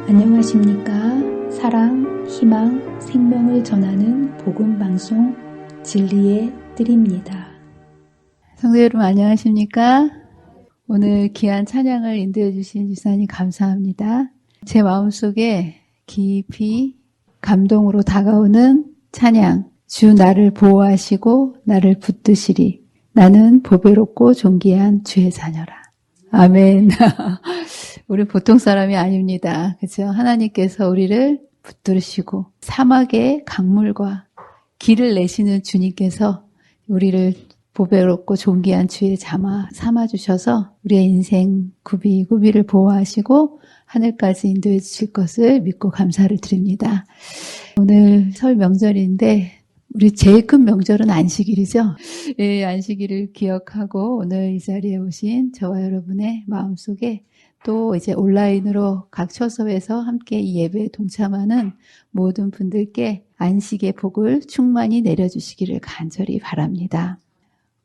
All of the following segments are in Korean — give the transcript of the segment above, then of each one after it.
안녕하십니까? 사랑, 희망, 생명을 전하는 복음방송 진리의 뜰입니다. 성도 여러분 안녕하십니까? 오늘 귀한 찬양을 인도해 주신 집사님 감사합니다. 제 마음속에 깊이 감동으로 다가오는 찬양, 주 나를 보호하시고 나를 붙드시리. 나는 보배롭고 존귀한 주의 자녀라. 아멘. 우리 보통 사람이 아닙니다. 그렇죠? 하나님께서 우리를 붙들으시고 사막의 강물과 길을 내시는 주님께서 우리를 보배롭고 존귀한 주의 자마 삼아주셔서 우리의 인생 구비구비를 보호하시고 하늘까지 인도해 주실 것을 믿고 감사를 드립니다. 오늘 설 명절인데 우리 제일 큰 명절은 안식일이죠. 예, 안식일을 기억하고 오늘 이 자리에 오신 저와 여러분의 마음속에 또 이제 온라인으로 각 처소에서 함께 이 예배에 동참하는 모든 분들께 안식의 복을 충만히 내려주시기를 간절히 바랍니다.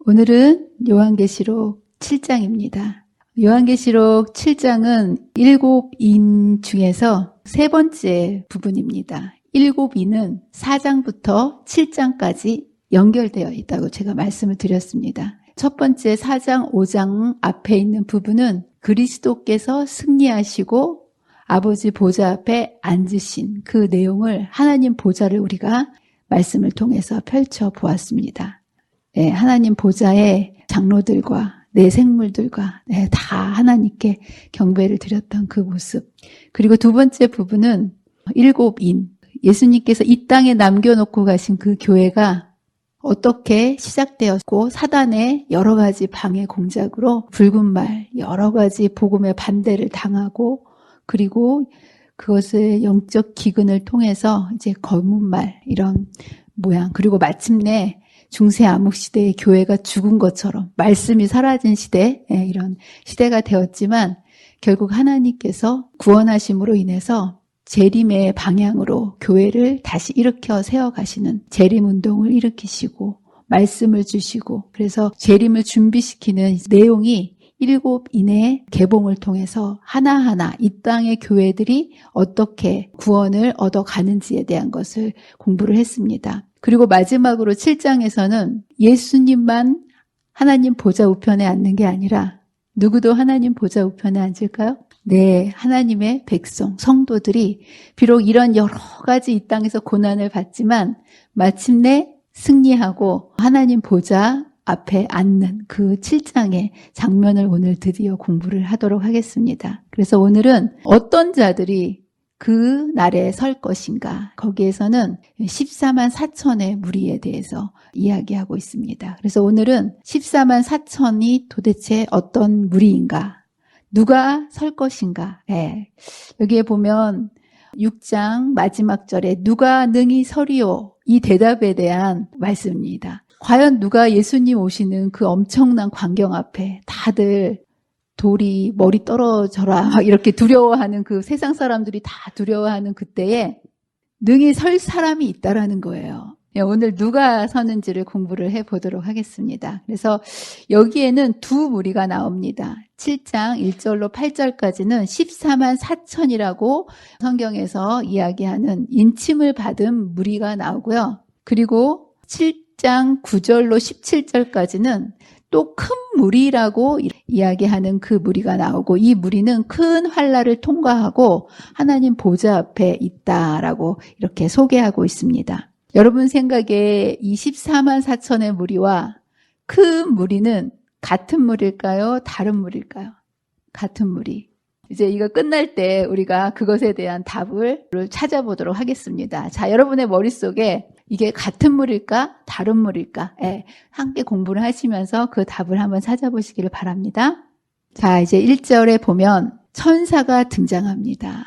오늘은 요한계시록 7장입니다. 요한계시록 7장은 7인 중에서 세 번째 부분입니다. 7인은 4장부터 7장까지 연결되어 있다고 제가 말씀을 드렸습니다. 첫 번째 4장, 5장 앞에 있는 부분은 그리스도께서 승리하시고 아버지 보좌 앞에 앉으신 그 내용을 하나님 보좌를 우리가 말씀을 통해서 펼쳐보았습니다. 네, 하나님 보좌의 장로들과 내 생물들과 다 하나님께 경배를 드렸던 그 모습. 그리고 두 번째 부분은 7인, 예수님께서 이 땅에 남겨놓고 가신 그 교회가 어떻게 시작되었고 사단의 여러 가지 방해 공작으로 붉은 말, 여러 가지 복음의 반대를 당하고 그리고 그것의 영적 기근을 통해서 이제 검은 말 이런 모양 그리고 마침내 중세 암흑 시대의 교회가 죽은 것처럼 말씀이 사라진 시대 이런 시대가 되었지만 결국 하나님께서 구원하심으로 인해서 재림의 방향으로 교회를 다시 일으켜 세워가시는 재림운동을 일으키시고 말씀을 주시고 그래서 재림을 준비시키는 내용이 7인의 개봉을 통해서 하나하나 이 땅의 교회들이 어떻게 구원을 얻어가는지에 대한 것을 공부를 했습니다. 그리고 마지막으로 7장에서는 예수님만 하나님 보좌 우편에 앉는 게 아니라 누구도 하나님 보좌 우편에 앉을까요? 네, 하나님의 백성, 성도들이 비록 이런 여러 가지 이 땅에서 고난을 받지만 마침내 승리하고 하나님 보좌 앞에 앉는 그 7장의 장면을 오늘 드디어 공부를 하도록 하겠습니다. 그래서 오늘은 어떤 자들이 그 날에 설 것인가 거기에서는 14만 4천의 무리에 대해서 이야기하고 있습니다. 그래서 오늘은 14만 4천이 도대체 어떤 무리인가 누가 설 것인가? 네. 여기에 보면 6장 마지막 절에 누가 능히 서리오? 이 대답에 대한 말씀입니다. 과연 누가 예수님 오시는 그 엄청난 광경 앞에 다들 돌이 머리 떨어져라 막 이렇게 두려워하는 그 세상 사람들이 다 두려워하는 그때에 능히 설 사람이 있다라는 거예요. 오늘 누가 서는지를 공부를 해보도록 하겠습니다. 그래서 여기에는 두 무리가 나옵니다. 7장 1절로 8절까지는 14만 4천이라고 성경에서 이야기하는 인침을 받은 무리가 나오고요. 그리고 7장 9절로 17절까지는 또 큰 무리라고 이야기하는 그 무리가 나오고 이 무리는 큰 환난을 통과하고 하나님 보좌 앞에 있다라고 이렇게 소개하고 있습니다. 여러분 생각에 이 14만 4천의 무리와 큰 무리는 같은 무리일까요? 다른 무리일까요? 같은 무리. 이제 이거 끝날 때 우리가 그것에 대한 답을 찾아보도록 하겠습니다. 자, 여러분의 머릿속에 이게 같은 무리일까? 다른 무리일까? 함께 공부를 하시면서 그 답을 한번 찾아보시기를 바랍니다. 자, 이제 1절에 보면 천사가 등장합니다.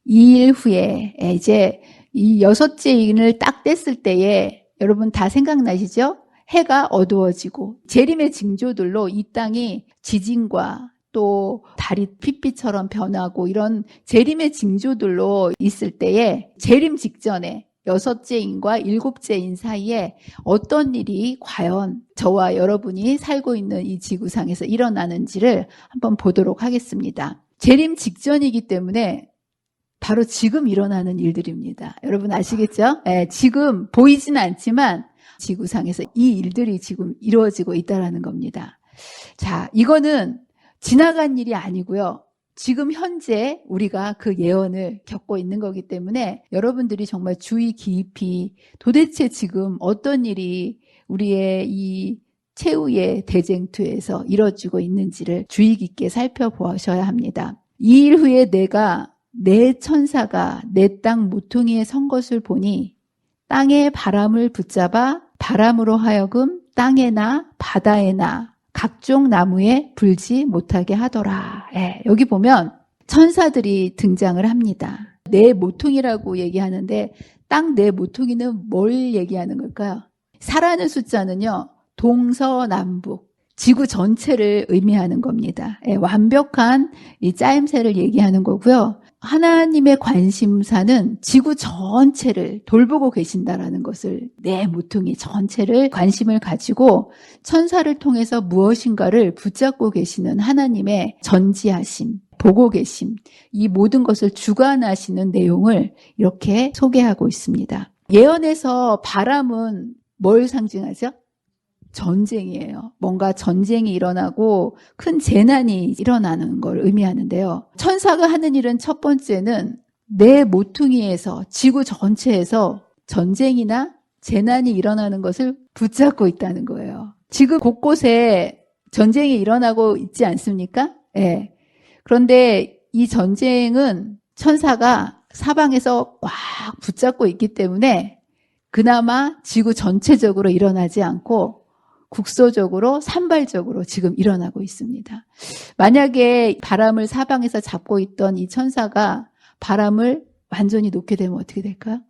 2일 후에 이제 이 6째 인을 딱 뗐을 때에 여러분 다 생각나시죠? 해가 어두워지고 재림의 징조들로 이 땅이 지진과 또 달이 핏빛처럼 변하고 이런 재림의 징조들로 있을 때에 재림 직전에 6째 인과 7째 인 사이에 어떤 일이 과연 저와 여러분이 살고 있는 이 지구상에서 일어나는지를 한번 보도록 하겠습니다. 재림 직전이기 때문에 바로 지금 일어나는 일들입니다. 여러분 아시겠죠? 예, 지금 보이진 않지만 지구상에서 이 일들이 지금 이루어지고 있다는 겁니다. 자, 이거는 지나간 일이 아니고요. 지금 현재 우리가 그 예언을 겪고 있는 거기 때문에 여러분들이 정말 주의 깊이 도대체 지금 어떤 일이 우리의 이 최후의 대쟁투에서 이루어지고 있는지를 주의 깊게 살펴보셔야 합니다. 이 일 후에 내가 내 천사가 내 땅 모퉁이에 선 것을 보니 땅의 바람을 붙잡아 바람으로 하여금 땅에나 바다에나 각종 나무에 불지 못하게 하더라. 예, 여기 보면 천사들이 등장을 합니다. 내 모퉁이라고 얘기하는데 땅 내 모퉁이는 뭘 얘기하는 걸까요? 4라는 숫자는요. 동서남북, 지구 전체를 의미하는 겁니다. 예, 완벽한 이 짜임새를 얘기하는 거고요. 하나님의 관심사는 지구 전체를 돌보고 계신다라는 것을 내 모퉁이 전체를 관심을 가지고 천사를 통해서 무엇인가를 붙잡고 계시는 하나님의 전지하심, 보고 계심, 이 모든 것을 주관하시는 내용을 이렇게 소개하고 있습니다. 예언에서 바람은 뭘 상징하죠? 전쟁이에요. 뭔가 전쟁이 일어나고 큰 재난이 일어나는 걸 의미하는데요. 천사가 하는 일은 첫 번째는 내 모퉁이에서 지구 전체에서 전쟁이나 재난이 일어나는 것을 붙잡고 있다는 거예요. 지금 곳곳에 전쟁이 일어나고 있지 않습니까? 네. 그런데 이 전쟁은 천사가 사방에서 꽉 붙잡고 있기 때문에 그나마 지구 전체적으로 일어나지 않고 국소적으로 산발적으로 지금 일어나고 있습니다. 만약에 바람을 사방에서 잡고 있던 이 천사가 바람을 완전히 놓게 되면 어떻게 될까요?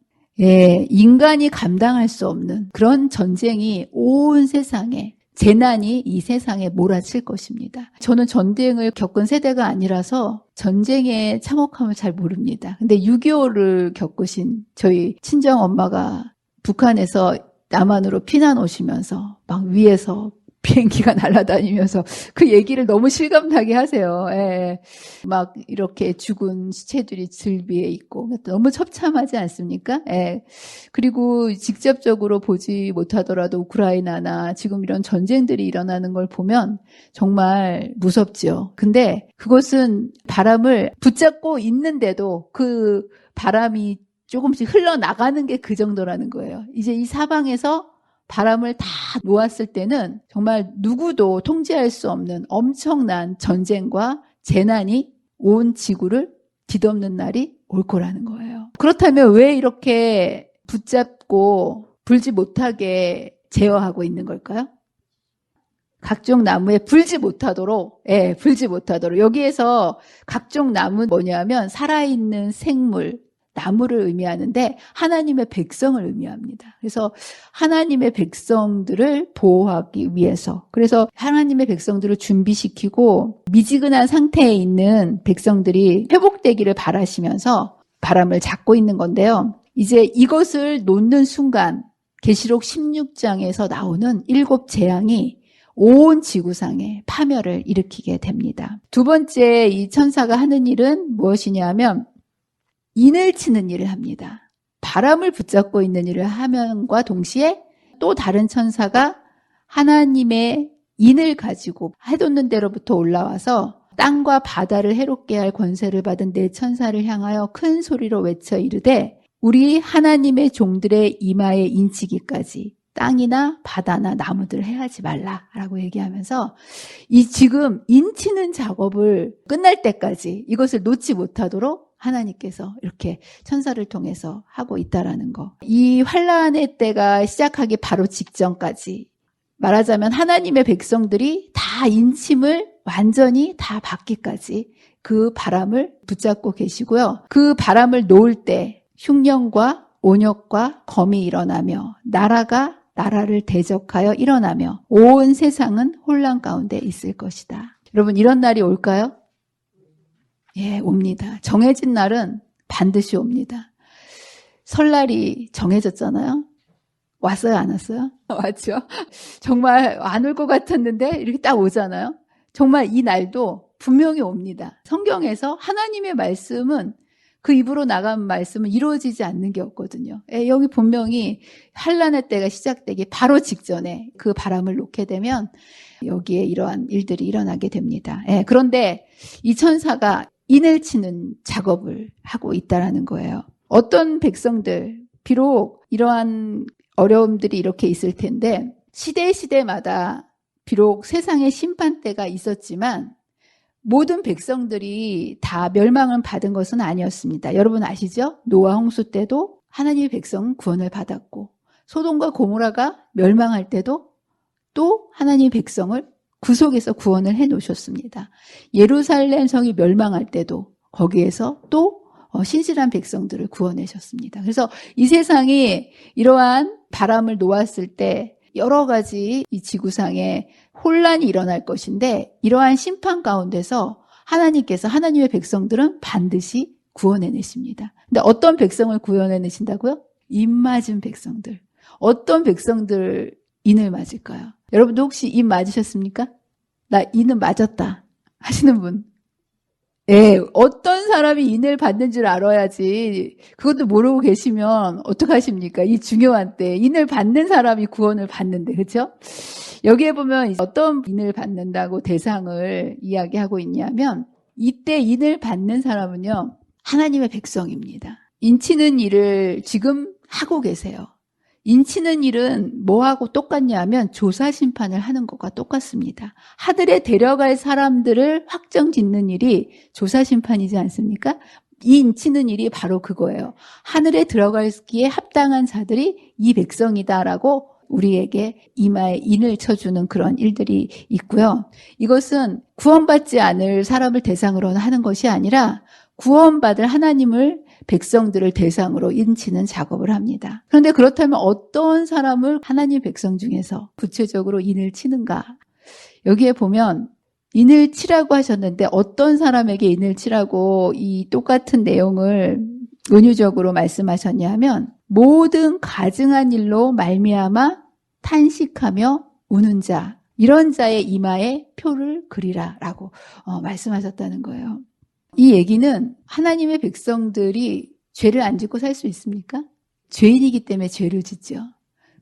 예, 인간이 감당할 수 없는 그런 전쟁이 온 세상에, 재난이 이 세상에 몰아칠 것입니다. 저는 전쟁을 겪은 세대가 아니라서 전쟁의 참혹함을 잘 모릅니다. 근데 6.25를 겪으신 저희 친정엄마가 북한에서 남한으로 피난 오시면서 막 위에서 비행기가 날아다니면서 그 얘기를 너무 실감나게 하세요. 예. 막 이렇게 죽은 시체들이 즐비에 있고 너무 처참하지 않습니까? 예. 그리고 직접적으로 보지 못하더라도 우크라이나나 지금 이런 전쟁들이 일어나는 걸 보면 정말 무섭죠. 근데 그것은 바람을 붙잡고 있는데도 그 바람이 조금씩 흘러나가는 게 그 정도라는 거예요. 이제 이 사방에서 바람을 다 놓았을 때는 정말 누구도 통제할 수 없는 엄청난 전쟁과 재난이 온 지구를 뒤덮는 날이 올 거라는 거예요. 그렇다면 왜 이렇게 붙잡고 불지 못하게 제어하고 있는 걸까요? 각종 나무에 불지 못하도록, 예, 불지 못하도록. 여기에서 각종 나무 뭐냐면 살아있는 생물, 나무를 의미하는데 하나님의 백성을 의미합니다. 그래서 하나님의 백성들을 보호하기 위해서, 그래서 하나님의 백성들을 준비시키고 미지근한 상태에 있는 백성들이 회복되기를 바라시면서 바람을 잡고 있는 건데요. 이제 이것을 놓는 순간 계시록 16장에서 나오는 7 재앙이 온 지구상에 파멸을 일으키게 됩니다. 두 번째 이 천사가 하는 일은 무엇이냐면 인을 치는 일을 합니다. 바람을 붙잡고 있는 일을 하면과 동시에 또 다른 천사가 하나님의 인을 가지고 해돋는 데로부터 올라와서 땅과 바다를 해롭게 할 권세를 받은 네 천사를 향하여 큰 소리로 외쳐 이르되 우리 하나님의 종들의 이마에 인치기까지 땅이나 바다나 나무들 해하지 말라라고 얘기하면서 이 지금 인치는 작업을 끝날 때까지 이것을 놓지 못하도록 하나님께서 이렇게 천사를 통해서 하고 있다라는 거. 이 환란의 때가 시작하기 바로 직전까지 말하자면 하나님의 백성들이 다 인침을 완전히 다 받기까지 그 바람을 붙잡고 계시고요. 그 바람을 놓을 때 흉년과 온역과 검이 일어나며 나라가 나라를 대적하여 일어나며 온 세상은 혼란 가운데 있을 것이다. 여러분 이런 날이 올까요? 예, 옵니다. 정해진 날은 반드시 옵니다. 설날이 정해졌잖아요. 왔어요, 안 왔어요? 왔죠. 정말 안 올 것 같았는데 이렇게 딱 오잖아요. 정말 이 날도 분명히 옵니다. 성경에서 하나님의 말씀은 그 입으로 나간 말씀은 이루어지지 않는 게 없거든요. 여기 분명히 환란의 때가 시작되기 바로 직전에 그 바람을 놓게 되면 여기에 이러한 일들이 일어나게 됩니다. 그런데 이 천사가 인을 치는 작업을 하고 있다라는 거예요. 어떤 백성들, 비록 이러한 어려움들이 이렇게 있을 텐데 시대마다 비록 세상의 심판대가 있었지만 모든 백성들이 다 멸망을 받은 것은 아니었습니다. 여러분 아시죠? 노아 홍수 때도 하나님의 백성은 구원을 받았고 소돔과 고모라가 멸망할 때도 또 하나님의 백성을 구속해서 구원을 해놓으셨습니다. 예루살렘 성이 멸망할 때도 거기에서 또 신실한 백성들을 구원하셨습니다. 그래서 이 세상이 이러한 바람을 놓았을 때 여러 가지 이 지구상에 혼란이 일어날 것인데 이러한 심판 가운데서 하나님께서 하나님의 백성들은 반드시 구원해내십니다. 근데 어떤 백성을 구원해내신다고요? 입 맞은 백성들. 어떤 백성들 인을 맞을까요? 여러분도 혹시 입 맞으셨습니까? 나 인은 맞았다 하시는 분. 어떤 사람이 인을 받는 줄 알아야지. 그것도 모르고 계시면 어떡하십니까? 이 중요한 때 인을 받는 사람이 구원을 받는데, 그렇죠? 여기에 보면 어떤 인을 받는다고 대상을 이야기하고 있냐면 이때 인을 받는 사람은요, 하나님의 백성입니다. 인치는 일을 지금 하고 계세요. 인치는 일은 뭐하고 똑같냐 하면 조사 심판을 하는 것과 똑같습니다. 하늘에 데려갈 사람들을 확정 짓는 일이 조사 심판이지 않습니까? 이 인치는 일이 바로 그거예요. 하늘에 들어가기에 합당한 자들이 이 백성이다라고 우리에게 이마에 인을 쳐주는 그런 일들이 있고요. 이것은 구원받지 않을 사람을 대상으로 하는 것이 아니라 구원받을 하나님을 백성들을 대상으로 인치는 작업을 합니다. 그런데 그렇다면 어떤 사람을 하나님 백성 중에서 구체적으로 인을 치는가? 여기에 보면 인을 치라고 하셨는데 어떤 사람에게 인을 치라고 이 똑같은 내용을 은유적으로 말씀하셨냐 하면 모든 가증한 일로 말미암아 탄식하며 우는 자, 이런 자의 이마에 표를 그리라 라고 말씀하셨다는 거예요. 이 얘기는 하나님의 백성들이 죄를 안 짓고 살 수 있습니까? 죄인이기 때문에 죄를 짓죠.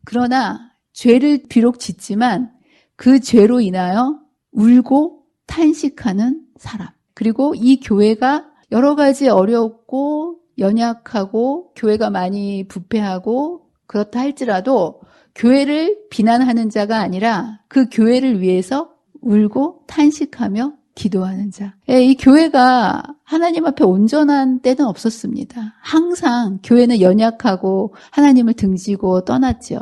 그러나 죄를 비록 짓지만 그 죄로 인하여 울고 탄식하는 사람. 그리고 이 교회가 여러 가지 어렵고 연약하고 교회가 많이 부패하고 그렇다 할지라도 교회를 비난하는 자가 아니라 그 교회를 위해서 울고 탄식하며 기도하는 자. 이 교회가 하나님 앞에 온전한 때는 없었습니다. 항상 교회는 연약하고 하나님을 등지고 떠났죠.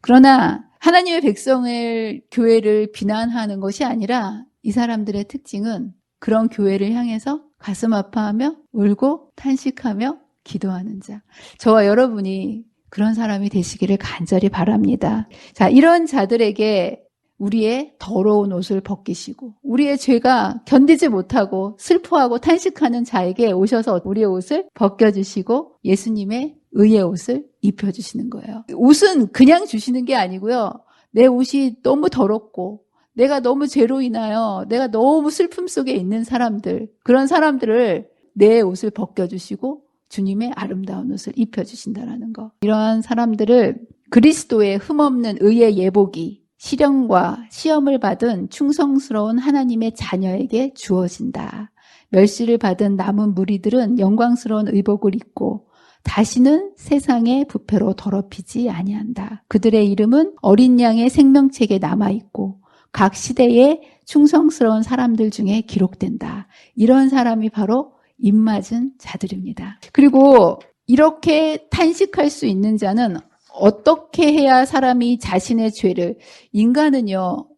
그러나 하나님의 백성을 교회를 비난하는 것이 아니라 이 사람들의 특징은 그런 교회를 향해서 가슴 아파하며 울고 탄식하며 기도하는 자. 저와 여러분이 그런 사람이 되시기를 간절히 바랍니다. 자, 이런 자들에게 우리의 더러운 옷을 벗기시고 우리의 죄가 견디지 못하고 슬퍼하고 탄식하는 자에게 오셔서 우리의 옷을 벗겨주시고 예수님의 의의 옷을 입혀주시는 거예요. 옷은 그냥 주시는 게 아니고요. 내 옷이 너무 더럽고 내가 너무 죄로 인하여 내가 너무 슬픔 속에 있는 사람들, 그런 사람들을 내 옷을 벗겨주시고 주님의 아름다운 옷을 입혀주신다는 거. 이러한 사람들을 그리스도의 흠없는 의의 예복이 시련과 시험을 받은 충성스러운 하나님의 자녀에게 주어진다. 멸시를 받은 남은 무리들은 영광스러운 의복을 입고 다시는 세상의 부패로 더럽히지 아니한다. 그들의 이름은 어린 양의 생명책에 남아있고 각 시대의 충성스러운 사람들 중에 기록된다. 이런 사람이 바로 입맞은 자들입니다. 그리고 이렇게 탄식할 수 있는 자는 어떻게 해야 사람이 자신의 죄를, 인간은요,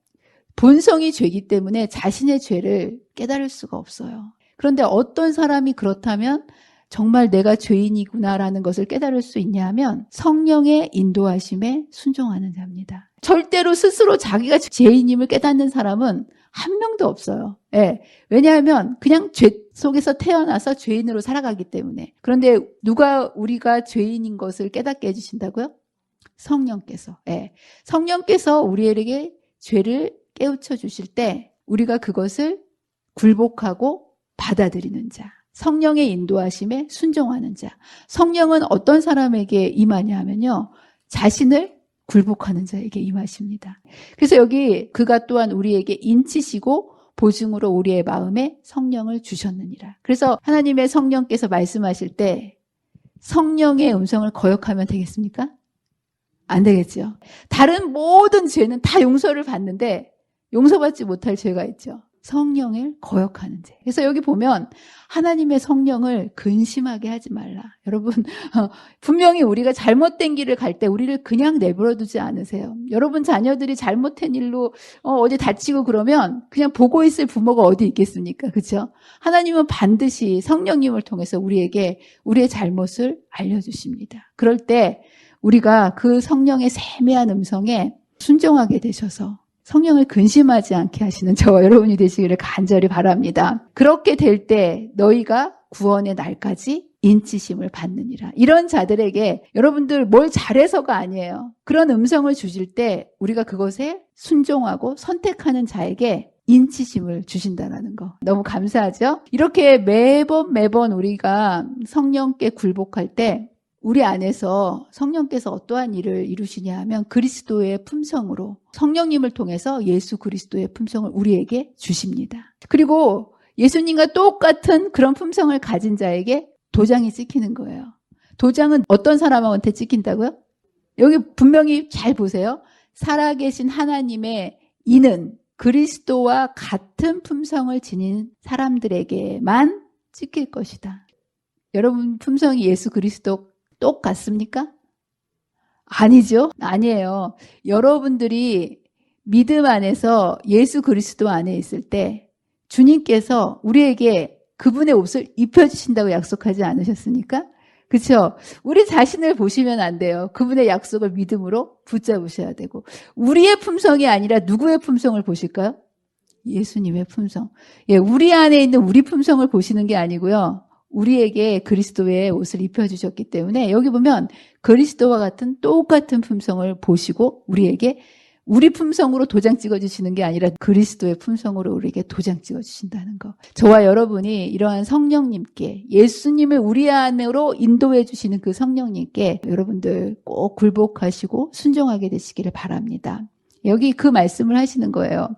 본성이 죄이기 때문에 자신의 죄를 깨달을 수가 없어요. 그런데 어떤 사람이 그렇다면 정말 내가 죄인이구나라는 것을 깨달을 수 있냐 하면 성령의 인도하심에 순종하는 자입니다. 절대로 스스로 자기가 죄인임을 깨닫는 사람은 한 명도 없어요. 왜냐하면 그냥 죄 속에서 태어나서 죄인으로 살아가기 때문에. 그런데 누가 우리가 죄인인 것을 깨닫게 해주신다고요? 성령께서. 성령께서 우리에게 죄를 깨우쳐 주실 때 우리가 그것을 굴복하고 받아들이는 자. 성령의 인도하심에 순종하는 자. 성령은 어떤 사람에게 임하냐 하면요. 자신을 굴복하는 자에게 임하십니다. 그래서 여기 그가 또한 우리에게 인치시고 보증으로 우리의 마음에 성령을 주셨느니라. 그래서 하나님의 성령께서 말씀하실 때 성령의 음성을 거역하면 되겠습니까? 안 되겠죠. 다른 모든 죄는 다 용서를 받는데 용서받지 못할 죄가 있죠. 성령을 거역하는 죄. 그래서 여기 보면 하나님의 성령을 근심하게 하지 말라. 여러분 분명히 우리가 잘못된 길을 갈 때 우리를 그냥 내버려 두지 않으세요. 여러분 자녀들이 잘못된 일로 어디 다치고 그러면 그냥 보고 있을 부모가 어디 있겠습니까? 그렇죠? 하나님은 반드시 성령님을 통해서 우리에게 우리의 잘못을 알려주십니다. 그럴 때 우리가 그 성령의 세미한 음성에 순종하게 되셔서 성령을 근심하지 않게 하시는 저와 여러분이 되시기를 간절히 바랍니다. 그렇게 될 때 너희가 구원의 날까지 인치심을 받느니라. 이런 자들에게 여러분들 뭘 잘해서가 아니에요. 그런 음성을 주실 때 우리가 그것에 순종하고 선택하는 자에게 인치심을 주신다는 거. 너무 감사하죠? 이렇게 매번 우리가 성령께 굴복할 때 우리 안에서 성령께서 어떠한 일을 이루시냐 하면 그리스도의 품성으로 성령님을 통해서 예수 그리스도의 품성을 우리에게 주십니다. 그리고 예수님과 똑같은 그런 품성을 가진 자에게 도장이 찍히는 거예요. 도장은 어떤 사람한테 찍힌다고요? 여기 분명히 잘 보세요. 살아계신 하나님의 이는 그리스도와 같은 품성을 지닌 사람들에게만 찍힐 것이다. 여러분 품성이 예수 그리스도 똑같습니까? 아니죠. 아니에요. 여러분들이 믿음 안에서 예수 그리스도 안에 있을 때 주님께서 우리에게 그분의 옷을 입혀주신다고 약속하지 않으셨습니까? 그렇죠? 우리 자신을 보시면 안 돼요. 그분의 약속을 믿음으로 붙잡으셔야 되고 우리의 품성이 아니라 누구의 품성을 보실까요? 예수님의 품성. 예, 우리 안에 있는 우리 품성을 보시는 게 아니고요. 우리에게 그리스도의 옷을 입혀주셨기 때문에 여기 보면 그리스도와 같은 똑같은 품성을 보시고 우리에게 우리 품성으로 도장 찍어주시는 게 아니라 그리스도의 품성으로 우리에게 도장 찍어주신다는 거. 저와 여러분이 이러한 성령님께 예수님을 우리 안으로 인도해 주시는 그 성령님께 여러분들 꼭 굴복하시고 순종하게 되시기를 바랍니다. 여기 그 말씀을 하시는 거예요.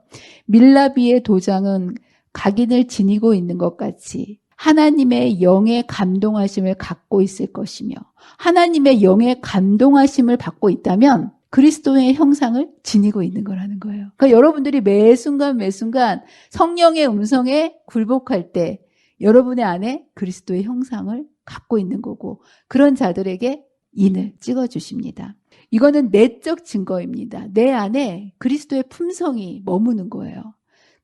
밀라비의 도장은 각인을 지니고 있는 것 같이 하나님의 영의 감동하심을 갖고 있을 것이며 하나님의 영의 감동하심을 받고 있다면 그리스도의 형상을 지니고 있는 거라는 거예요. 그러니까 여러분들이 매 순간 성령의 음성에 굴복할 때 여러분의 안에 그리스도의 형상을 갖고 있는 거고 그런 자들에게 인을 찍어주십니다. 이거는 내적 증거입니다. 내 안에 그리스도의 품성이 머무는 거예요.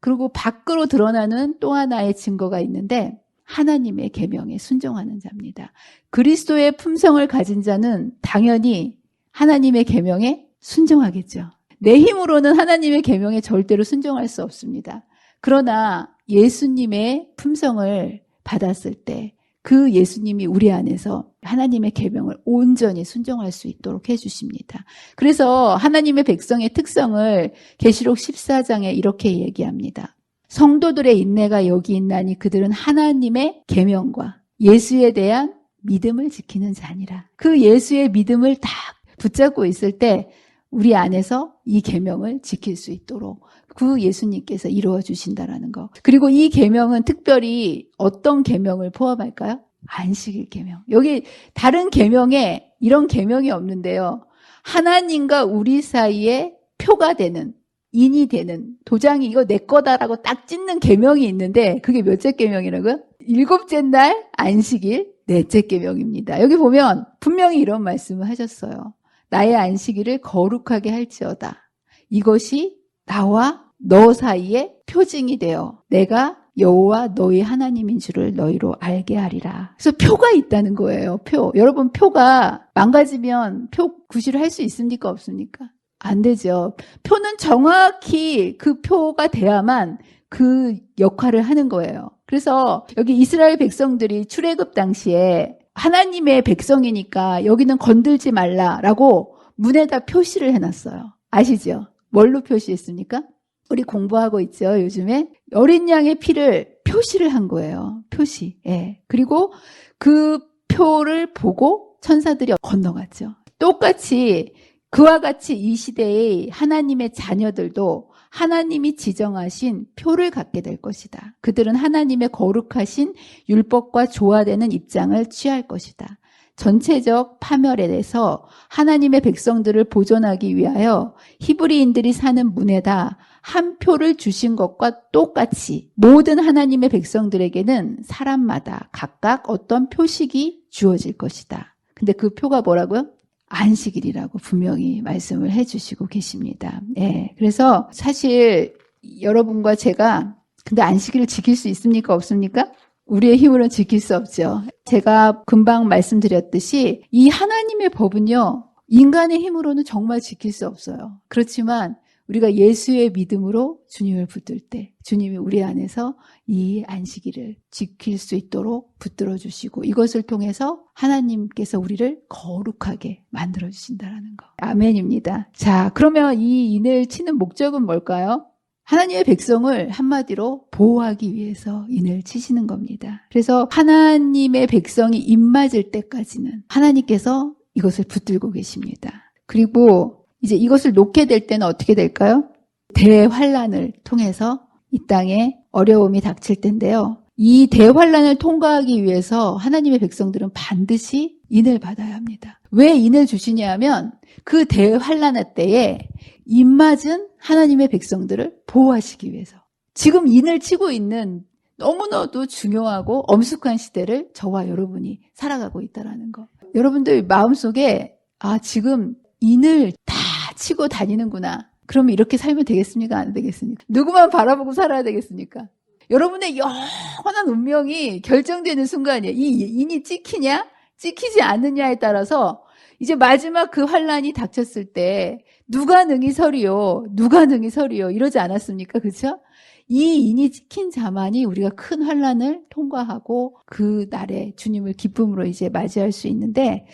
그리고 밖으로 드러나는 또 하나의 증거가 있는데 하나님의 계명에 순종하는 자입니다. 그리스도의 품성을 가진 자는 당연히 하나님의 계명에 순종하겠죠. 내 힘으로는 하나님의 계명에 절대로 순종할 수 없습니다. 그러나 예수님의 품성을 받았을 때 그 예수님이 우리 안에서 하나님의 계명을 온전히 순종할 수 있도록 해주십니다. 그래서 하나님의 백성의 특성을 계시록 14장에 이렇게 얘기합니다. 성도들의 인내가 여기 있나니 그들은 하나님의 계명과 예수에 대한 믿음을 지키는 자니라. 그 예수의 믿음을 딱 붙잡고 있을 때 우리 안에서 이 계명을 지킬 수 있도록 그 예수님께서 이루어 주신다라는 거. 그리고 이 계명은 특별히 어떤 계명을 포함할까요? 안식일 계명. 여기 다른 계명에 이런 계명이 없는데요. 하나님과 우리 사이에 표가 되는 인이 되는 도장이 이거 내 거다라고 딱 찍는 계명이 있는데 그게 몇째 계명이라고요? 7째 날 안식일 4째 계명입니다. 여기 보면 분명히 이런 말씀을 하셨어요. 나의 안식일을 거룩하게 할지어다. 이것이 나와 너 사이에 표징이 되어 내가 여호와 너희 하나님인 줄을 너희로 알게 하리라. 그래서 표가 있다는 거예요. 표. 여러분 표가 망가지면 표 구실을 할 수 있습니까? 없습니까? 안 되죠. 표는 정확히 그 표가 돼야만 그 역할을 하는 거예요. 그래서 여기 이스라엘 백성들이 출애굽 당시에 하나님의 백성이니까 여기는 건들지 말라라고 문에다 표시를 해놨어요. 아시죠? 뭘로 표시했습니까? 우리 공부하고 있죠, 요즘에. 어린 양의 피를 표시를 한 거예요. 표시. 예. 그리고 그 표를 보고 천사들이 건너갔죠. 똑같이 그와 같이 이 시대의 하나님의 자녀들도 하나님이 지정하신 표를 갖게 될 것이다. 그들은 하나님의 거룩하신 율법과 조화되는 입장을 취할 것이다. 전체적 파멸에 대해서 하나님의 백성들을 보존하기 위하여 히브리인들이 사는 문에다 한 표를 주신 것과 똑같이 모든 하나님의 백성들에게는 사람마다 각각 어떤 표식이 주어질 것이다. 근데 그 표가 뭐라고요? 안식일이라고 분명히 말씀을 해주시고 계십니다. 예, 그래서 사실 여러분과 제가 근데 안식일을 지킬 수 있습니까? 없습니까? 우리의 힘으로는 지킬 수 없죠. 제가 금방 말씀드렸듯이 이 하나님의 법은요, 인간의 힘으로는 정말 지킬 수 없어요. 그렇지만 우리가 예수의 믿음으로 주님을 붙들 때 주님이 우리 안에서 이 안식일을 지킬 수 있도록 붙들어 주시고 이것을 통해서 하나님께서 우리를 거룩하게 만들어 주신다는 거. 아멘입니다. 자, 그러면 이 인을 치는 목적은 뭘까요? 하나님의 백성을 한마디로 보호하기 위해서 인을 치시는 겁니다. 그래서 하나님의 백성이 입맞을 때까지는 하나님께서 이것을 붙들고 계십니다. 그리고 이제 이것을 놓게 될 때는 어떻게 될까요? 대환란을 통해서 이 땅에 어려움이 닥칠 텐데요. 이 대환란을 통과하기 위해서 하나님의 백성들은 반드시 인을 받아야 합니다. 왜 인을 주시냐 하면 그 대환란의 때에 입맞은 하나님의 백성들을 보호하시기 위해서. 지금 인을 치고 있는 너무나도 중요하고 엄숙한 시대를 저와 여러분이 살아가고 있다는 거. 여러분들 마음속에 지금 인을 다 치고 다니는구나. 그러면 이렇게 살면 되겠습니까? 안 되겠습니까? 누구만 바라보고 살아야 되겠습니까? 여러분의 영원한 운명이 결정되는 순간이에요. 이 인이 찍히냐? 찍히지 않느냐에 따라서 이제 마지막 그 환란이 닥쳤을 때 누가 능히 서리요? 누가 능히 서리요? 이러지 않았습니까? 그렇죠? 이 인이 찍힌 자만이 우리가 큰 환란을 통과하고 그 날에 주님을 기쁨으로 이제 맞이할 수 있는데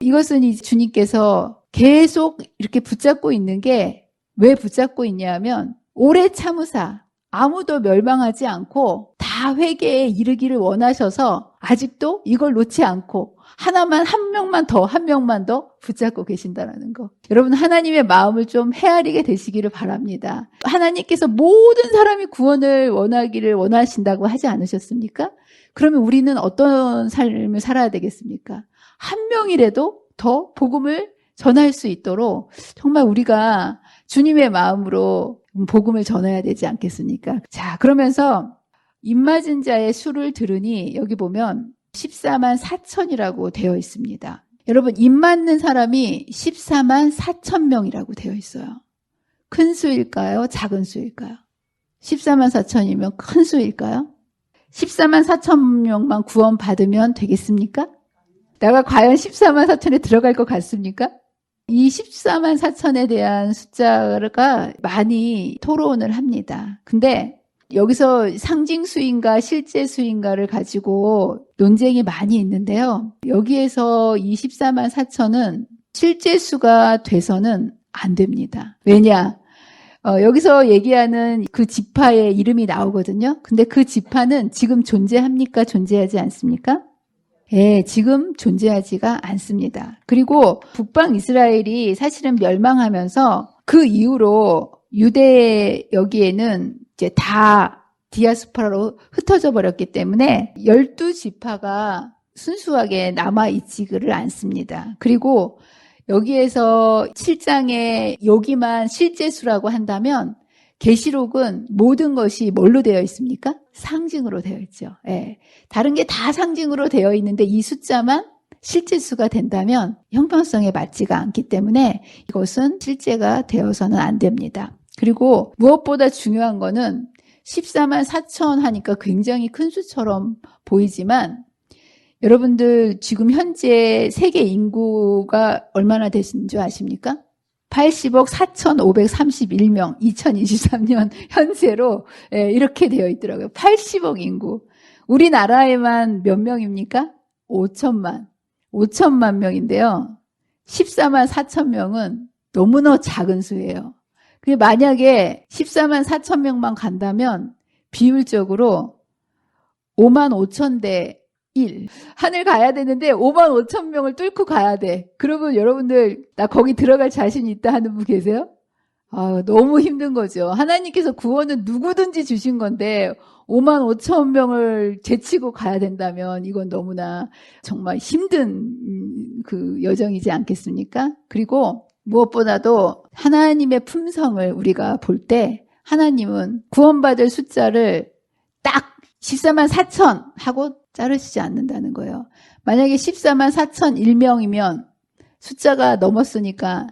이것은 이제 주님께서 계속 이렇게 붙잡고 있는 게 왜 붙잡고 있냐면 오래 참으사 아무도 멸망하지 않고 다 회개에 이르기를 원하셔서 아직도 이걸 놓지 않고 하나만 한 명만 더 붙잡고 계신다는 거. 여러분 하나님의 마음을 좀 헤아리게 되시기를 바랍니다. 하나님께서 모든 사람이 구원을 원하기를 원하신다고 하지 않으셨습니까? 그러면 우리는 어떤 삶을 살아야 되겠습니까? 한 명이라도 더 복음을 전할 수 있도록 정말 우리가 주님의 마음으로 복음을 전해야 되지 않겠습니까? 자, 그러면서 입맞은 자의 수를 들으니 여기 보면 14만 4천이라고 되어 있습니다. 여러분 입맞는 사람이 14만 4천 명이라고 되어 있어요. 큰 수일까요? 작은 수일까요? 14만 4천이면 큰 수일까요? 14만 4천 명만 구원받으면 되겠습니까? 내가 과연 14만 4천에 들어갈 것 같습니까? 이 14만 4천에 대한 숫자가 많이 토론을 합니다. 근데 여기서 상징 수인가 실제 수인가를 가지고 논쟁이 많이 있는데요. 여기에서 이 14만 4천은 실제 수가 돼서는 안 됩니다. 왜냐? 여기서 얘기하는 그 지파의 이름이 나오거든요. 근데 그 지파는 지금 존재합니까? 존재하지 않습니까? 예, 지금 존재하지가 않습니다. 그리고 북방 이스라엘이 사실은 멸망하면서 그 이후로 유대 여기에는 이제 다 디아스포라로 흩어져 버렸기 때문에 12지파가 순수하게 남아있지를 않습니다. 그리고 여기에서 7장에 여기만 실제 수라고 한다면 계시록은 모든 것이 뭘로 되어 있습니까? 상징으로 되어 있죠. 예. 다른 게 다 상징으로 되어 있는데 이 숫자만 실제 수가 된다면 형평성에 맞지가 않기 때문에 이것은 실제가 되어서는 안 됩니다. 그리고 무엇보다 중요한 거는 14만 4천 하니까 굉장히 큰 수처럼 보이지만 여러분들 지금 현재 세계 인구가 얼마나 되신 줄 아십니까? 80억 4,531명 2023년 현재로 이렇게 되어 있더라고요. 80억 인구. 우리나라에만 몇 명입니까? 5천만 명인데요. 14만 4천 명은 너무나 작은 수예요. 만약에 14만 4천 명만 간다면 비율적으로 5만 5천 대 1. 하늘 가야 되는데 5만 5천 명을 뚫고 가야 돼. 그러면 여러분들 나 거기 들어갈 자신 있다 하는 분 계세요? 너무 힘든 거죠. 하나님께서 구원은 누구든지 주신 건데 5만 5천 명을 제치고 가야 된다면 이건 너무나 정말 힘든 그 여정이지 않겠습니까? 그리고 무엇보다도 하나님의 품성을 우리가 볼 때 하나님은 구원받을 숫자를 딱 14만 4천 하고 자르시지 않는다는 거예요. 만약에 14만 4천 1명이면 숫자가 넘었으니까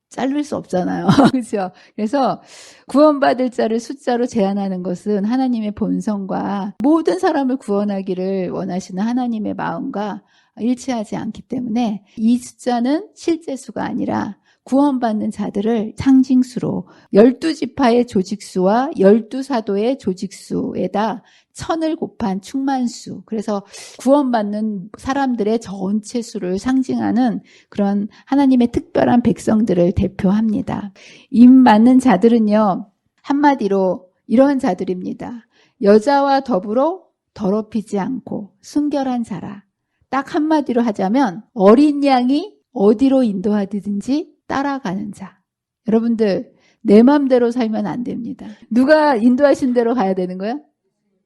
자를 수 없잖아요. 그렇죠? 그래서 구원받을 자를 숫자로 제한하는 것은 하나님의 본성과 모든 사람을 구원하기를 원하시는 하나님의 마음과 일치하지 않기 때문에 이 숫자는 실제 수가 아니라 구원받는 자들을 상징수로 12지파의 조직수와 12사도의 조직수에다 1000을 곱한 충만수. 그래서 구원받는 사람들의 전체 수를 상징하는 그런 하나님의 특별한 백성들을 대표합니다. 임 맞는 자들은요, 한마디로 이런 자들입니다. 여자와 더불어 더럽히지 않고 순결한 자라. 딱 한마디로 하자면 어린 양이 어디로 인도하든지 따라가는 자. 여러분들 내 맘대로 살면 안 됩니다. 누가 인도하신 대로 가야 되는 거야?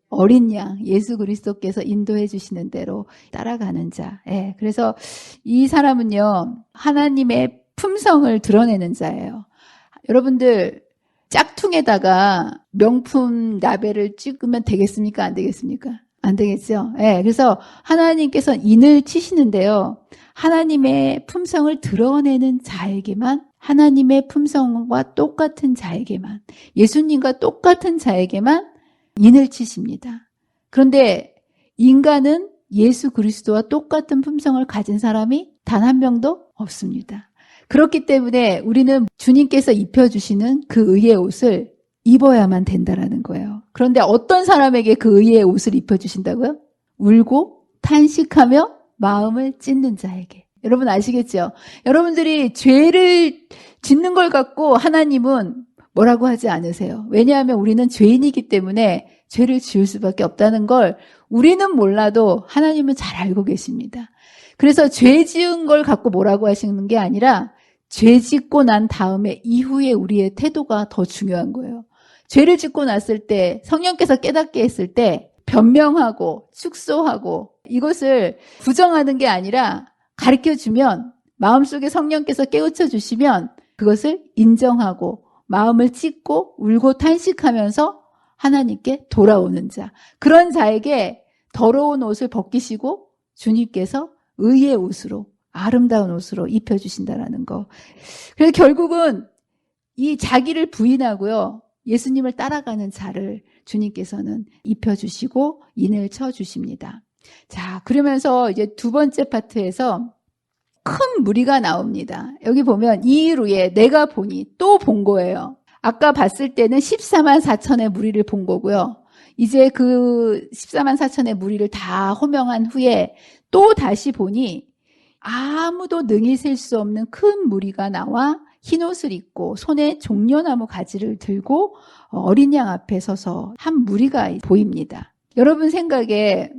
어린 양 예수 그리스도께서 인도해 주시는 대로 따라가는 자. 예, 그래서 이 사람은요 하나님의 품성을 드러내는 자예요. 여러분들 짝퉁에다가 명품 라벨을 찍으면 되겠습니까? 안 되겠습니까? 안 되겠죠. 예, 그래서 하나님께서 인을 치시는데요. 하나님의 품성을 드러내는 자에게만, 하나님의 품성과 똑같은 자에게만, 예수님과 똑같은 자에게만 인을 치십니다. 그런데 인간은 예수 그리스도와 똑같은 품성을 가진 사람이 단 한 명도 없습니다. 그렇기 때문에 우리는 주님께서 입혀주시는 그 의의 옷을 입어야만 된다라는 거예요. 그런데 어떤 사람에게 그 의의 옷을 입혀주신다고요? 울고 탄식하며 마음을 찢는 자에게. 여러분 아시겠죠? 여러분들이 죄를 짓는 걸 갖고 하나님은 뭐라고 하지 않으세요. 왜냐하면 우리는 죄인이기 때문에 죄를 지을 수밖에 없다는 걸 우리는 몰라도 하나님은 잘 알고 계십니다. 그래서 죄 지은 걸 갖고 뭐라고 하시는 게 아니라 죄 짓고 난 다음에 이후에 우리의 태도가 더 중요한 거예요. 죄를 짓고 났을 때 성령께서 깨닫게 했을 때 변명하고 축소하고 이것을 부정하는 게 아니라 가르쳐주면 마음속에 성령께서 깨우쳐 주시면 그것을 인정하고 마음을 찢고 울고 탄식하면서 하나님께 돌아오는 자. 그런 자에게 더러운 옷을 벗기시고 주님께서 의의 옷으로 아름다운 옷으로 입혀주신다라는 거. 그래서 결국은 이 자기를 부인하고요. 예수님을 따라가는 자를 주님께서는 입혀주시고 인을 쳐주십니다. 자, 그러면서 이제 두 번째 파트에서 큰 무리가 나옵니다. 여기 보면 이 일 후에 내가 보니 또 본 거예요. 아까 봤을 때는 14만 4천의 무리를 본 거고요. 이제 그 14만 4천의 무리를 다 호명한 후에 또 다시 보니 아무도 능히 셀 수 없는 큰 무리가 나와 흰옷을 입고 손에 종려나무 가지를 들고 어린 양 앞에 서서 한 무리가 보입니다. 여러분 생각에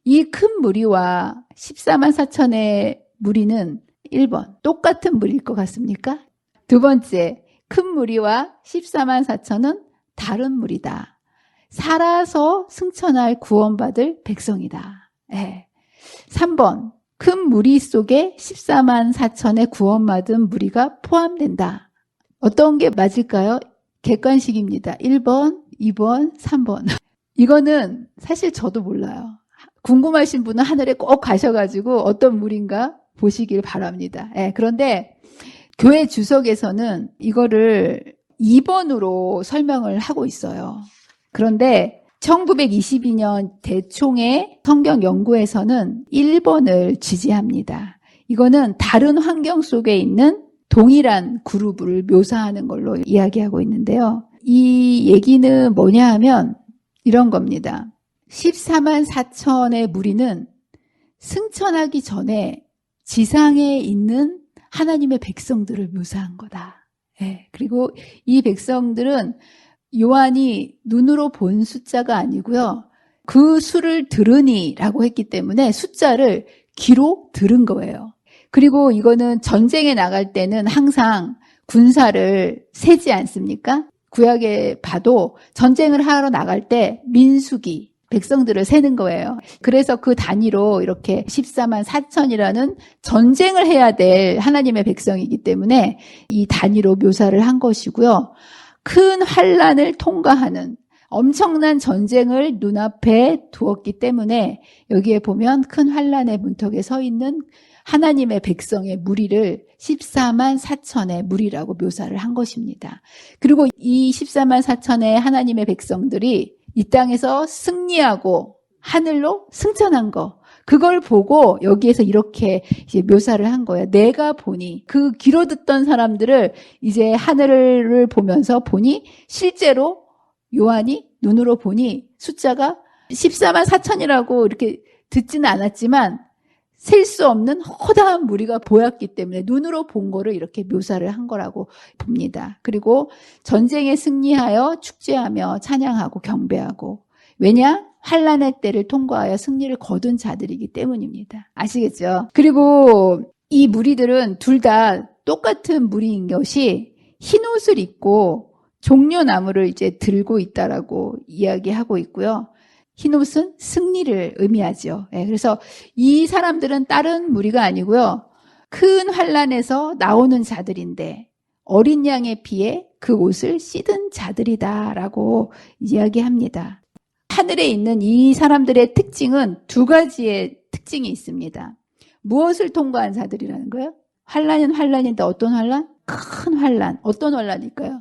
이 큰 무리와 14만 4천의 무리는 1번 똑같은 무리일 것 같습니까? 두 번째, 큰 무리와 14만 4천은 다른 무리다. 살아서 승천할 구원받을 백성이다. 네. 3번, 큰 무리 속에 14만 4천의 구원받은 무리가 포함된다. 어떤 게 맞을까요? 객관식입니다. 1번, 2번, 3번. 이거는 사실 저도 몰라요. 궁금하신 분은 하늘에 꼭 가셔가지고 어떤 무리인가 보시길 바랍니다. 네, 그런데 교회 주석에서는 이거를 2번으로 설명을 하고 있어요. 그런데 1922년 대총회 성경 연구에서는 1번을 지지합니다. 이거는 다른 환경 속에 있는 동일한 그룹을 묘사하는 걸로 이야기하고 있는데요. 이 얘기는 뭐냐 하면 이런 겁니다. 14만 4천의 무리는 승천하기 전에 지상에 있는 하나님의 백성들을 묘사한 거다. 네, 그리고 이 백성들은 요한이 눈으로 본 숫자가 아니고요. 그 수를 들으니라고 했기 때문에 숫자를 기로 들은 거예요. 그리고 이거는 전쟁에 나갈 때는 항상 군사를 세지 않습니까? 구약에 봐도 전쟁을 하러 나갈 때 민수기, 백성들을 세는 거예요. 그래서 그 단위로 이렇게 14만 4천이라는 전쟁을 해야 될 하나님의 백성이기 때문에 이 단위로 묘사를 한 것이고요. 큰 환난을 통과하는 엄청난 전쟁을 눈앞에 두었기 때문에 여기에 보면 큰 환난의 문턱에 서 있는 하나님의 백성의 무리를 14만 4천의 무리라고 묘사를 한 것입니다. 그리고 이 14만 4천의 하나님의 백성들이 이 땅에서 승리하고 하늘로 승천한 거, 그걸 보고 여기에서 이렇게 이제 묘사를 한 거예요. 내가 보니, 그 귀로 듣던 사람들을 이제 하늘을 보면서 보니 실제로 요한이 눈으로 보니 숫자가 14만 4천이라고 이렇게 듣지는 않았지만 셀 수 없는 허다한 무리가 보였기 때문에 눈으로 본 거를 이렇게 묘사를 한 거라고 봅니다. 그리고 전쟁에 승리하여 축제하며 찬양하고 경배하고, 왜냐? 환난의 때를 통과하여 승리를 거둔 자들이기 때문입니다. 아시겠죠? 그리고 이 무리들은 둘 다 똑같은 무리인 것이 흰 옷을 입고 종려나무를 이제 들고 있다라고 이야기하고 있고요. 흰옷은 승리를 의미하죠. 그래서 이 사람들은 다른 무리가 아니고요. 큰 환난에서 나오는 자들인데 어린 양의 피에 그 옷을 씻은 자들이다라고 이야기합니다. 하늘에 있는 이 사람들의 특징은 두 가지의 특징이 있습니다. 무엇을 통과한 자들이라는 거예요? 환난은 환난인데 어떤 환난? 큰 환난. 어떤 환난일까요?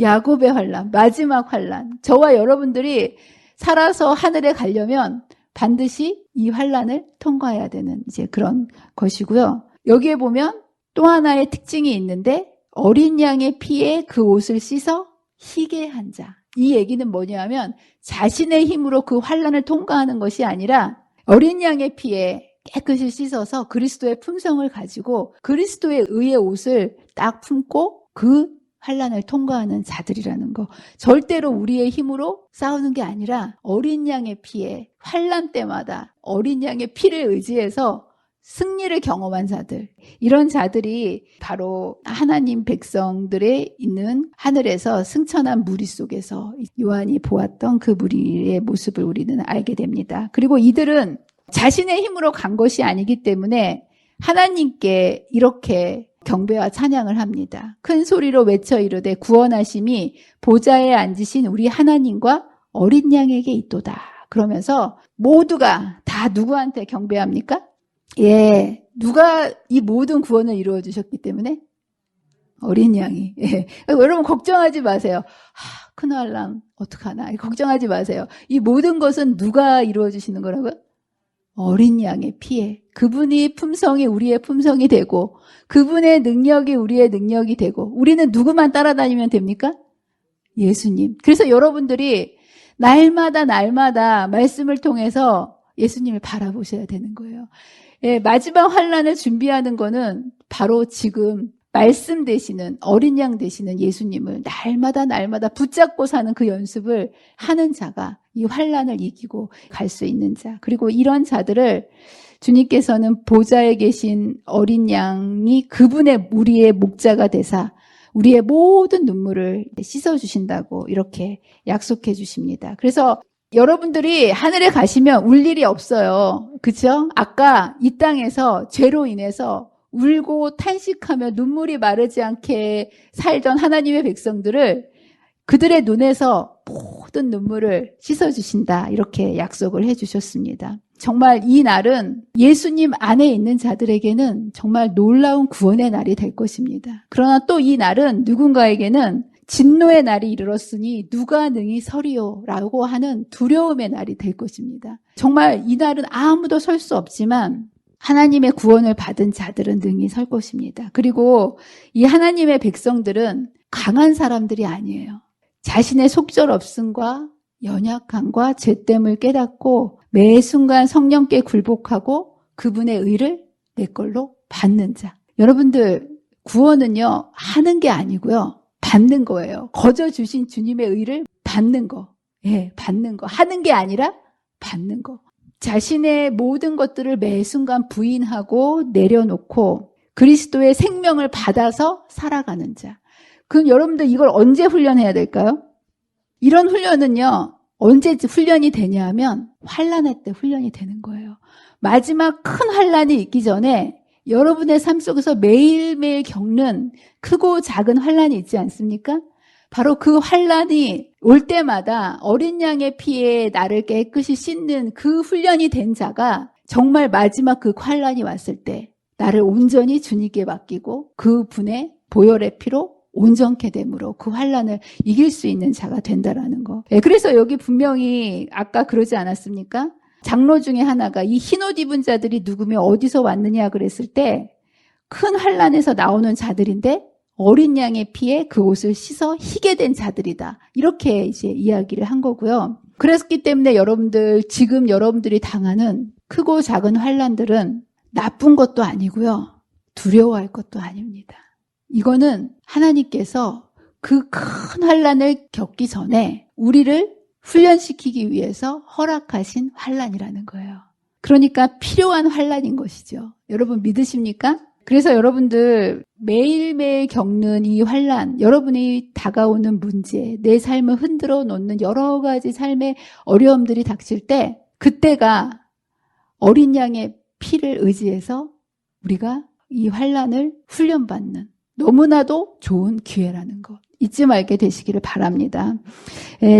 야곱의 환난, 마지막 환난. 저와 여러분들이 살아서 하늘에 가려면 반드시 이 환난을 통과해야 되는 이제 그런 것이고요. 여기에 보면 또 하나의 특징이 있는데 어린 양의 피에 그 옷을 씻어 희게 한 자. 이 얘기는 뭐냐면 자신의 힘으로 그 환난을 통과하는 것이 아니라 어린 양의 피에 깨끗이 씻어서 그리스도의 품성을 가지고 그리스도의 의의 옷을 딱 품고 그 환난을 통과하는 자들이라는 거. 절대로 우리의 힘으로 싸우는 게 아니라 어린 양의 피에 환난 때마다 어린 양의 피를 의지해서 승리를 경험한 자들. 이런 자들이 바로 하나님 백성들의 있는 하늘에서 승천한 무리 속에서 요한이 보았던 그 무리의 모습을 우리는 알게 됩니다. 그리고 이들은 자신의 힘으로 간 것이 아니기 때문에 하나님께 이렇게 경배와 찬양을 합니다. 큰 소리로 외쳐 이르되 구원하심이 보좌에 앉으신 우리 하나님과 어린 양에게 있도다. 그러면서 모두가 다 누구한테 경배합니까? 예, 누가 이 모든 구원을 이루어 주셨기 때문에? 어린 양이. 예. 여러분 걱정하지 마세요. 큰 환난 어떡하나. 걱정하지 마세요. 이 모든 것은 누가 이루어 주시는 거라고요? 어린 양의 피에. 그분이 품성이 우리의 품성이 되고 그분의 능력이 우리의 능력이 되고 우리는 누구만 따라다니면 됩니까? 예수님. 그래서 여러분들이 날마다 말씀을 통해서 예수님을 바라보셔야 되는 거예요. 예, 마지막 환난을 준비하는 거는 바로 지금 말씀 되시는 어린 양 되시는 예수님을 날마다 붙잡고 사는 그 연습을 하는 자가 이 환난을 이기고 갈 수 있는 자. 그리고 이런 자들을 주님께서는 보좌에 계신 어린 양이 그분의 우리의 목자가 되사 우리의 모든 눈물을 씻어주신다고 이렇게 약속해 주십니다. 그래서 여러분들이 하늘에 가시면 울 일이 없어요. 그렇죠? 아까 이 땅에서 죄로 인해서 울고 탄식하며 눈물이 마르지 않게 살던 하나님의 백성들을 그들의 눈에서 모든 눈물을 씻어주신다. 이렇게 약속을 해주셨습니다. 정말 이 날은 예수님 안에 있는 자들에게는 정말 놀라운 구원의 날이 될 것입니다. 그러나 또 이 날은 누군가에게는 진노의 날이 이르렀으니 누가 능히 서리요 라고 하는 두려움의 날이 될 것입니다. 정말 이 날은 아무도 설 수 없지만 하나님의 구원을 받은 자들은 능히 설 것입니다. 그리고 이 하나님의 백성들은 강한 사람들이 아니에요. 자신의 속절없음과 연약함과 죄됨을 깨닫고 매 순간 성령께 굴복하고 그분의 의를 내 걸로 받는 자. 여러분들 구원은요 하는 게 아니고요 받는 거예요. 거저 주신 주님의 의를 받는 거. 예, 받는 거. 하는 게 아니라 받는 거. 자신의 모든 것들을 매 순간 부인하고 내려놓고 그리스도의 생명을 받아서 살아가는 자. 그럼 여러분들 이걸 언제 훈련해야 될까요? 이런 훈련은요, 언제 훈련이 되냐 하면 환난할 때 훈련이 되는 거예요. 마지막 큰 환난이 있기 전에 여러분의 삶 속에서 매일매일 겪는 크고 작은 환난이 있지 않습니까? 바로 그 환난이 올 때마다 어린 양의 피에 나를 깨끗이 씻는 그 훈련이 된 자가 정말 마지막 그 환난이 왔을 때 나를 온전히 주님께 맡기고 그 분의 보혈의 피로 온전케 됨으로 그 환난을 이길 수 있는 자가 된다라는 거. 그래서 여기 분명히 아까 그러지 않았습니까? 장로 중에 하나가 이 흰옷 입은 자들이 누구며 어디서 왔느냐 그랬을 때 큰 환난에서 나오는 자들인데 어린 양의 피에 그 옷을 씻어 희게 된 자들이다. 이렇게 이제 이야기를 한 거고요. 그랬기 때문에 여러분들 지금 여러분들이 당하는 크고 작은 환난들은 나쁜 것도 아니고요. 두려워할 것도 아닙니다. 이거는 하나님께서 그 큰 환난을 겪기 전에 우리를 훈련시키기 위해서 허락하신 환난이라는 거예요. 그러니까 필요한 환난인 것이죠. 여러분 믿으십니까? 그래서 여러분들 매일매일 겪는 이 환난, 여러분이 다가오는 문제, 내 삶을 흔들어 놓는 여러 가지 삶의 어려움들이 닥칠 때 그때가 어린 양의 피를 의지해서 우리가 이 환난을 훈련받는 너무나도 좋은 기회라는 것 잊지 말게 되시기를 바랍니다.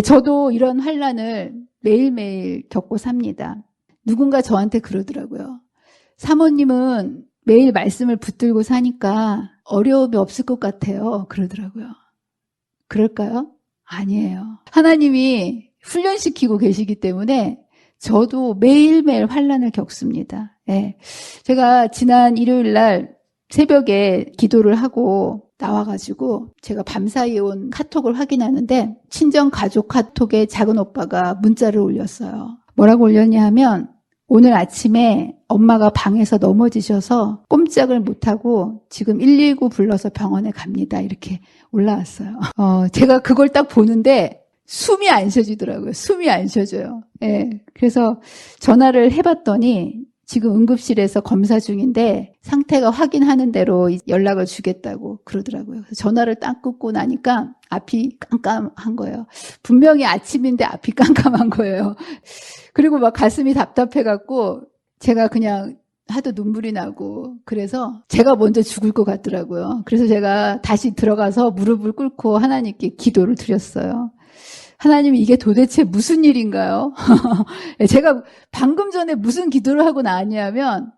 저도 이런 환난을 매일매일 겪고 삽니다. 누군가 저한테 그러더라고요. 사모님은 매일 말씀을 붙들고 사니까 어려움이 없을 것 같아요. 그러더라고요. 그럴까요? 아니에요. 하나님이 훈련시키고 계시기 때문에 저도 매일매일 환난을 겪습니다. 제가 지난 일요일 날 새벽에 기도를 하고 나와가지고 제가 밤사이에 온 카톡을 확인하는데 친정 가족 카톡에 작은 오빠가 문자를 올렸어요. 뭐라고 올렸냐 하면 오늘 아침에 엄마가 방에서 넘어지셔서 꼼짝을 못하고 지금 119 불러서 병원에 갑니다. 이렇게 올라왔어요. 제가 그걸 딱 보는데 숨이 안 쉬어지더라고요. 숨이 안 쉬어져요. 그래서 전화를 해봤더니 지금 응급실에서 검사 중인데 상태가 확인하는 대로 연락을 주겠다고 그러더라고요. 그래서 전화를 딱 끊고 나니까 앞이 깜깜한 거예요. 분명히 아침인데 앞이 깜깜한 거예요. 그리고 막 가슴이 답답해갖고 제가 그냥 하도 눈물이 나고 그래서 제가 먼저 죽을 것 같더라고요. 그래서 제가 다시 들어가서 무릎을 꿇고 하나님께 기도를 드렸어요. 하나님 이게 도대체 무슨 일인가요? 제가 방금 전에 무슨 기도를 하고 나왔냐면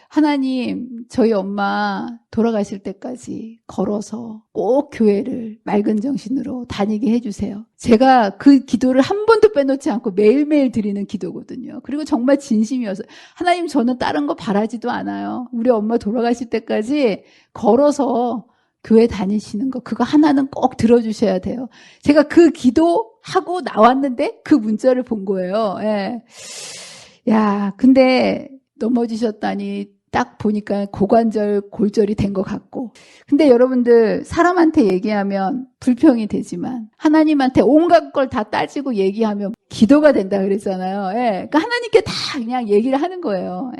하나님 저희 엄마 돌아가실 때까지 걸어서 꼭 교회를 맑은 정신으로 다니게 해주세요. 제가 그 기도를 한 번도 빼놓지 않고 매일매일 드리는 기도거든요. 그리고 정말 진심이어서 하나님 저는 다른 거 바라지도 않아요. 우리 엄마 돌아가실 때까지 걸어서 교회 다니시는 거 그거 하나는 꼭 들어주셔야 돼요. 제가 그 기도하고 나왔는데 그 문자를 본 거예요. 야, 근데 넘어지셨다니 딱 보니까 고관절 골절이 된 것 같고. 근데 여러분들 사람한테 얘기하면 불평이 되지만 하나님한테 온갖 걸 다 따지고 얘기하면 기도가 된다 그랬잖아요. 그러니까 하나님께 다 그냥 얘기를 하는 거예요.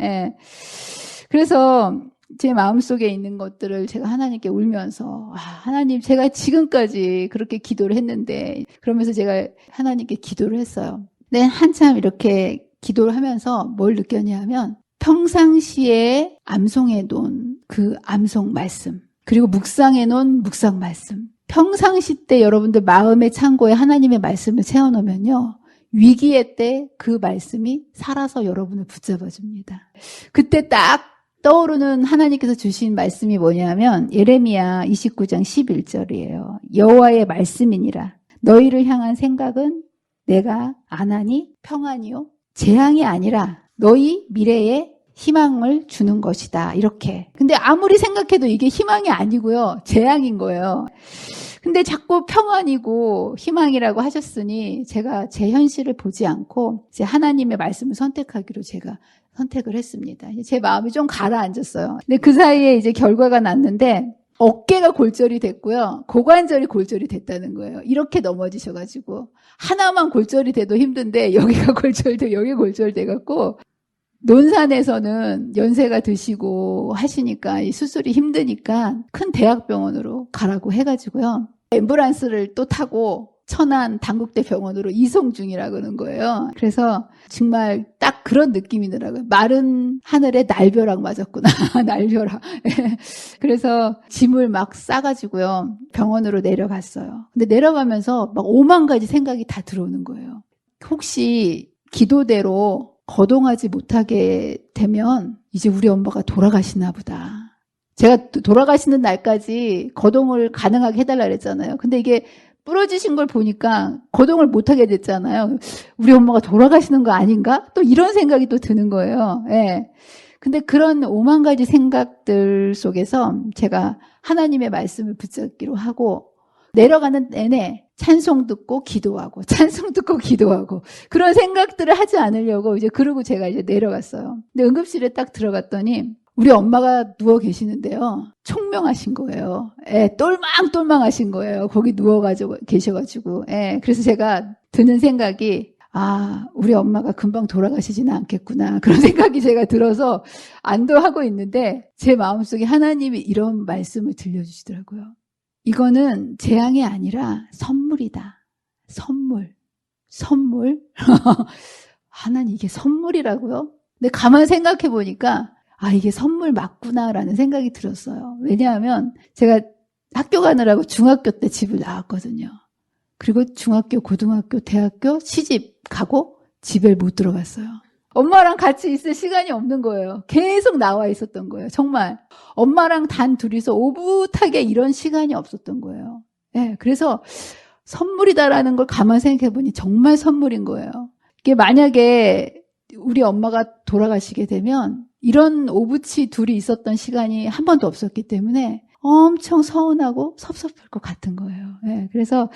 그래서 제 마음속에 있는 것들을 제가 하나님께 울면서 하나님 제가 지금까지 그렇게 기도를 했는데 그러면서 제가 하나님께 기도를 했어요. 근데 한참 이렇게 기도를 하면서 뭘 느꼈냐 하면 평상시에 암송해 놓은 그 암송 말씀 그리고 묵상해 놓은 묵상 말씀 평상시 때 여러분들 마음의 창고에 하나님의 말씀을 채워놓으면요 위기의 때 그 말씀이 살아서 여러분을 붙잡아 줍니다. 그때 딱 떠오르는 하나님께서 주신 말씀이 뭐냐면 예레미야 29장 11절이에요. 여호와의 말씀이니라. 너희를 향한 생각은 내가 아나니 평안이요 재앙이 아니라 너희 미래에 희망을 주는 것이다. 이렇게. 근데 아무리 생각해도 이게 희망이 아니고요. 재앙인 거예요. 근데 자꾸 평안이고 희망이라고 하셨으니 제가 제 현실을 보지 않고 이제 하나님의 말씀을 선택하기로 제가 선택을 했습니다. 제 마음이 좀 가라앉았어요. 근데 그 사이에 이제 결과가 났는데 어깨가 골절이 됐고요. 고관절이 골절이 됐다는 거예요. 이렇게 넘어지셔가지고 하나만 골절이 돼도 힘든데 여기가 골절돼 여기 골절돼갖고 논산에서는 연세가 드시고 하시니까 이 수술이 힘드니까 큰 대학병원으로 가라고 해가지고요. 앰뷸런스를 또 타고 천안 단국대 병원으로 이송 중이라 그러는 거예요. 그래서 정말 딱 그런 느낌이더라고요. 마른 하늘에 날벼락 맞았구나. 날벼락. 그래서 짐을 막 싸가지고요. 병원으로 내려갔어요. 근데 내려가면서 막 5만 가지 생각이 다 들어오는 거예요. 혹시 기도대로 거동하지 못하게 되면 이제 우리 엄마가 돌아가시나 보다. 제가 돌아가시는 날까지 거동을 가능하게 해달라 그랬잖아요. 근데 이게 부러지신 걸 보니까 거동을 못하게 됐잖아요. 우리 엄마가 돌아가시는 거 아닌가? 또 이런 생각이 또 드는 거예요. 예. 근데 그런 5만 가지 생각들 속에서 제가 하나님의 말씀을 붙잡기로 하고 내려가는 내내 찬송 듣고 기도하고 찬송 듣고 기도하고 그런 생각들을 하지 않으려고 이제 그러고 제가 이제 내려갔어요. 근데 응급실에 딱 들어갔더니 우리 엄마가 누워 계시는데요. 총명하신 거예요. 예, 똘망똘망하신 거예요. 거기 누워가지고 계셔가지고. 예, 그래서 제가 드는 생각이 우리 엄마가 금방 돌아가시지는 않겠구나. 그런 생각이 제가 들어서 안도하고 있는데 제 마음속에 하나님이 이런 말씀을 들려주시더라고요. 이거는 재앙이 아니라 선물이다. 선물. 하나님 이게 선물이라고요? 근데 가만 생각해 보니까 이게 선물 맞구나라는 생각이 들었어요. 왜냐하면 제가 학교 가느라고 중학교 때 집을 나왔거든요. 그리고 중학교, 고등학교, 대학교 시집 가고 집에 못 들어갔어요. 엄마랑 같이 있을 시간이 없는 거예요. 계속 나와 있었던 거예요. 정말 엄마랑 단 둘이서 오붓하게 이런 시간이 없었던 거예요. 네, 그래서 선물이다라는 걸 가만 생각해 보니 정말 선물인 거예요. 이게 만약에 우리 엄마가 돌아가시게 되면 이런 오붓이 둘이 있었던 시간이 한 번도 없었기 때문에 엄청 서운하고 섭섭할 것 같은 거예요. 네, 그래서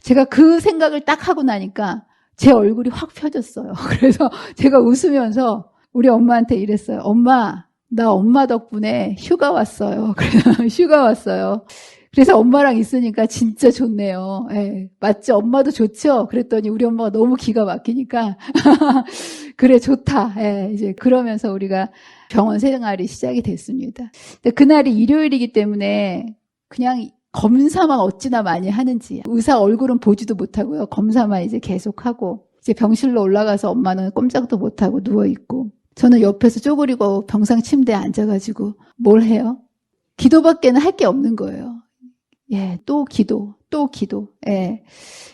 제가 그 생각을 딱 하고 나니까 제 얼굴이 확 펴졌어요. 그래서 제가 웃으면서 우리 엄마한테 이랬어요. 엄마, 나 엄마 덕분에 휴가 왔어요. 그래서 휴가 왔어요. 그래서 엄마랑 있으니까 진짜 좋네요. 예, 맞죠? 엄마도 좋죠? 그랬더니 우리 엄마가 너무 기가 막히니까 그래 좋다. 예, 이제 그러면서 우리가 병원 생활이 시작이 됐습니다. 근데 그날이 일요일이기 때문에 그냥 검사만 어찌나 많이 하는지 의사 얼굴은 보지도 못하고요. 검사만 이제 계속하고 이제 병실로 올라가서 엄마는 꼼짝도 못하고 누워있고 저는 옆에서 쪼그리고 병상 침대에 앉아가지고 뭘 해요? 기도밖에는 할 게 없는 거예요. 예, 또 기도. 예.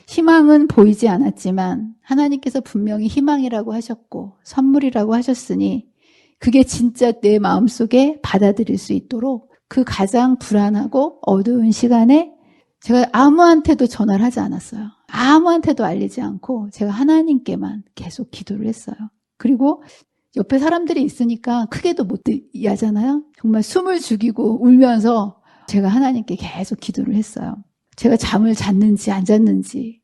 희망은 보이지 않았지만 하나님께서 분명히 희망이라고 하셨고 선물이라고 하셨으니 그게 진짜 내 마음속에 받아들일 수 있도록 그 가장 불안하고 어두운 시간에 제가 아무한테도 전화를 하지 않았어요. 아무한테도 알리지 않고 제가 하나님께만 계속 기도를 했어요. 그리고 옆에 사람들이 있으니까 크게도 못 하잖아요. 정말 숨을 죽이고 울면서 제가 하나님께 계속 기도를 했어요. 제가 잠을 잤는지 안 잤는지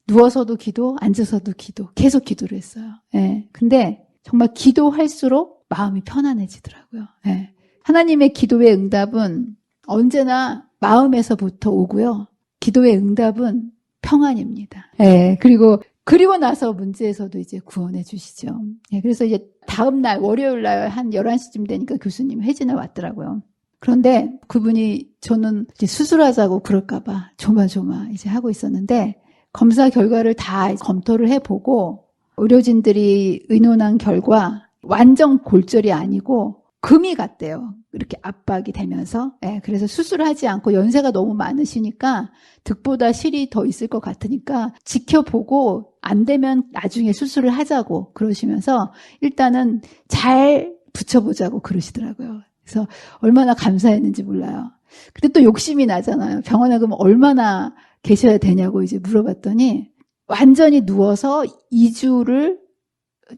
누워서도 기도, 앉아서도 기도, 계속 기도를 했어요. 예. 근데 정말 기도할수록 마음이 편안해지더라고요. 예. 하나님의 기도의 응답은 언제나 마음에서부터 오고요. 기도의 응답은 평안입니다. 예. 그리고 나서 문제에서도 이제 구원해 주시죠. 예. 그래서 이제 다음 날 월요일 날 한 11시쯤 되니까 교수님 회진을 왔더라고요. 그런데 그분이 저는 이제 수술하자고 그럴까봐 조마조마 이제 하고 있었는데 검사 결과를 다 검토를 해보고 의료진들이 의논한 결과 완전 골절이 아니고 금이 갔대요. 이렇게 압박이 되면서. 예, 그래서 수술을 하지 않고 연세가 너무 많으시니까 득보다 실이 더 있을 것 같으니까 지켜보고 안 되면 나중에 수술을 하자고 그러시면서 일단은 잘 붙여보자고 그러시더라고요. 그래서 얼마나 감사했는지 몰라요. 근데 또 욕심이 나잖아요. 병원에 그럼 얼마나 계셔야 되냐고 이제 물어봤더니 완전히 누워서 2주를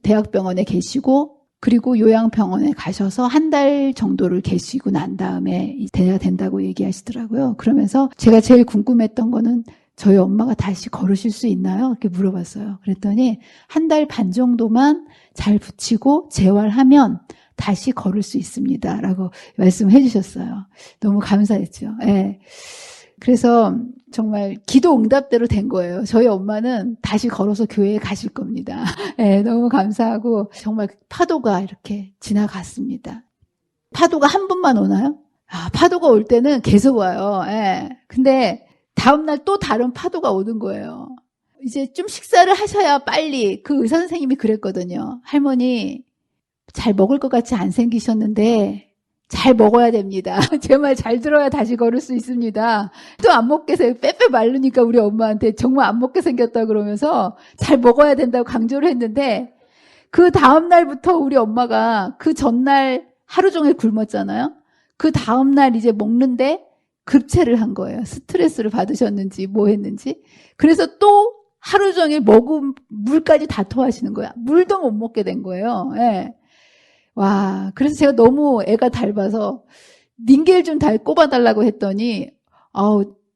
대학병원에 계시고 그리고 요양병원에 가셔서 한 달 정도를 계시고 난 다음에 돼야 된다고 얘기하시더라고요. 그러면서 제가 제일 궁금했던 거는 저희 엄마가 다시 걸으실 수 있나요? 이렇게 물어봤어요. 그랬더니 한 달 반 정도만 잘 붙이고 재활하면 다시 걸을 수 있습니다. 라고 말씀해 주셨어요. 너무 감사했죠. 예. 그래서 정말 기도 응답대로 된 거예요. 저희 엄마는 다시 걸어서 교회에 가실 겁니다. 예, 너무 감사하고 정말 파도가 이렇게 지나갔습니다. 파도가 한 번만 오나요? 파도가 올 때는 계속 와요. 예. 근데 다음날 또 다른 파도가 오는 거예요. 이제 좀 식사를 하셔야 빨리. 그 의사 선생님이 그랬거든요. 할머니 잘 먹을 것 같이 안 생기셨는데 잘 먹어야 됩니다. 제 말 잘 들어야 다시 걸을 수 있습니다. 또 안 먹게 빼빼 마르니까 우리 엄마한테 정말 안 먹게 생겼다 그러면서 잘 먹어야 된다고 강조를 했는데 그 다음 날부터 우리 엄마가 그 전날 하루 종일 굶었잖아요. 그 다음 날 이제 먹는데 급체를 한 거예요. 스트레스를 받으셨는지 뭐 했는지. 그래서 또 하루 종일 먹은 물까지 다 토하시는 거야. 물도 못 먹게 된 거예요. 예. 와, 그래서 제가 너무 애가 닮아서 닌겔 좀 꼽아달라고 했더니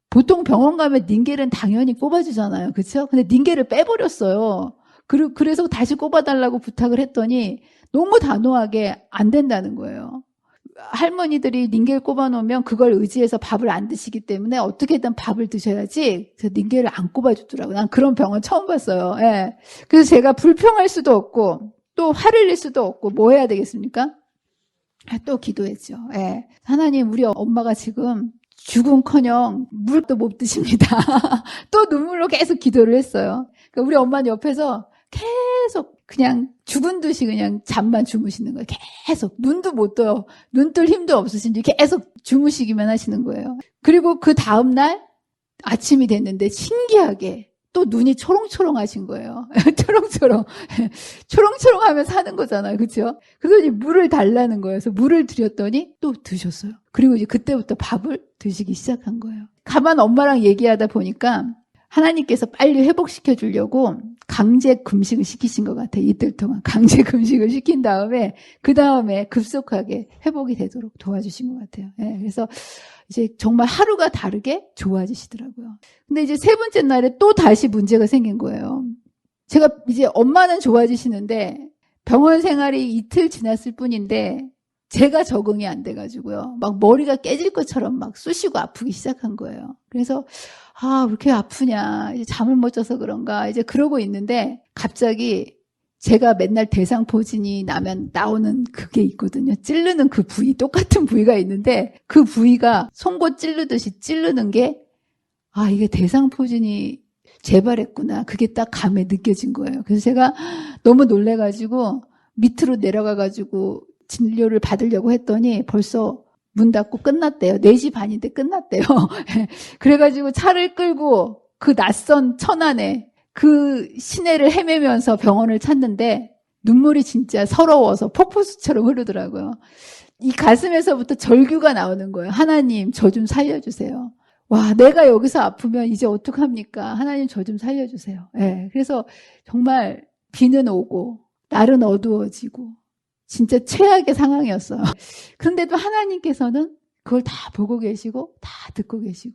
보통 병원 가면 닌겔은 당연히 꼽아주잖아요. 그렇죠? 근데 닌겔을 빼버렸어요. 그래서 다시 꼽아달라고 부탁을 했더니 너무 단호하게 안 된다는 거예요. 할머니들이 닌겔 꼽아놓으면 그걸 의지해서 밥을 안 드시기 때문에 어떻게든 밥을 드셔야지. 그래서 닌겔을 안 꼽아주더라고요. 난 그런 병원 처음 봤어요. 예. 그래서 제가 불평할 수도 없고 또 화를 낼 수도 없고 뭐 해야 되겠습니까? 또 기도했죠. 예. 하나님, 우리 엄마가 지금 죽음커녕 물도 못 드십니다. 또 눈물로 계속 기도를 했어요. 그러니까 우리 엄마는 옆에서 계속 그냥 죽은 듯이 그냥 잠만 주무시는 거예요. 계속 눈도 못 떠요. 눈 뜰 힘도 없으신지 계속 주무시기만 하시는 거예요. 그리고 그 다음날 아침이 됐는데 신기하게 또 눈이 초롱초롱하신 거예요. 초롱초롱. 초롱초롱하면 사는 거잖아요. 그렇죠? 그래서 물을 달라는 거예요. 그래서 물을 드렸더니 또 드셨어요. 그리고 이제 그때부터 밥을 드시기 시작한 거예요. 가만 엄마랑 얘기하다 보니까 하나님께서 빨리 회복시켜 주려고 강제 금식을 시키신 것 같아요. 이틀 동안 강제 금식을 시킨 다음에 그 다음에 급속하게 회복이 되도록 도와주신 것 같아요. 네, 그래서 이제 정말 하루가 다르게 좋아지시더라고요. 근데 이제 세 번째 날에 또 다시 문제가 생긴 거예요. 제가 이제 엄마는 좋아지시는데 병원 생활이 이틀 지났을 뿐인데 제가 적응이 안 돼가지고요. 막 머리가 깨질 것처럼 막 쑤시고 아프기 시작한 거예요. 그래서 왜 이렇게 아프냐. 이제 잠을 못 자서 그런가. 이제 그러고 있는데 갑자기 제가 맨날 대상포진이 나면 나오는 그게 있거든요. 찌르는 그 부위, 똑같은 부위가 있는데 그 부위가 송곳 찌르듯이 찌르는 게 이게 대상포진이 재발했구나. 그게 딱 감에 느껴진 거예요. 그래서 제가 너무 놀래가지고 밑으로 내려가가지고 진료를 받으려고 했더니 벌써 문 닫고 끝났대요. 4시 반인데 끝났대요. 그래가지고 차를 끌고 그 낯선 천안에 그 시내를 헤매면서 병원을 찾는데 눈물이 진짜 서러워서 폭포수처럼 흐르더라고요. 이 가슴에서부터 절규가 나오는 거예요. 하나님, 저 좀 살려주세요. 와, 내가 여기서 아프면 이제 어떡합니까? 하나님, 저 좀 살려주세요. 네, 그래서 정말 비는 오고 날은 어두워지고 진짜 최악의 상황이었어요. 그런데도 하나님께서는 그걸 다 보고 계시고 다 듣고 계시고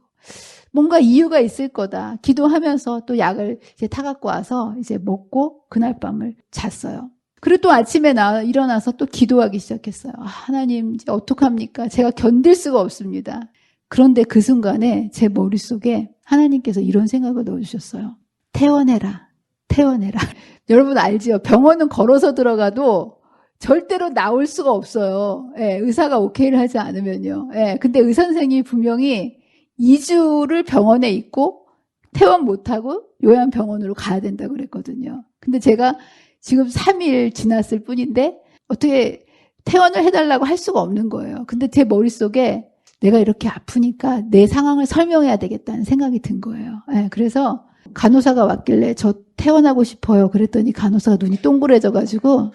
뭔가 이유가 있을 거다. 기도하면서 또 약을 이제 타갖고 와서 이제 먹고 그날 밤을 잤어요. 그리고 또 아침에 일어나서 또 기도하기 시작했어요. 하나님, 이제 어떡합니까? 제가 견딜 수가 없습니다. 그런데 그 순간에 제 머릿속에 하나님께서 이런 생각을 넣어주셨어요. 퇴원해라. 퇴원해라. 여러분 알지요? 병원은 걸어서 들어가도 절대로 나올 수가 없어요. 예, 의사가 오케이를 하지 않으면요. 예, 근데 의사 선생님이 분명히 2주를 병원에 있고 퇴원 못하고 요양병원으로 가야 된다고 그랬거든요. 근데 제가 지금 3일 지났을 뿐인데 어떻게 퇴원을 해달라고 할 수가 없는 거예요. 근데 제 머릿속에 내가 이렇게 아프니까 내 상황을 설명해야 되겠다는 생각이 든 거예요. 예, 그래서 간호사가 왔길래 저 퇴원하고 싶어요. 그랬더니 간호사가 눈이 동그래져가지고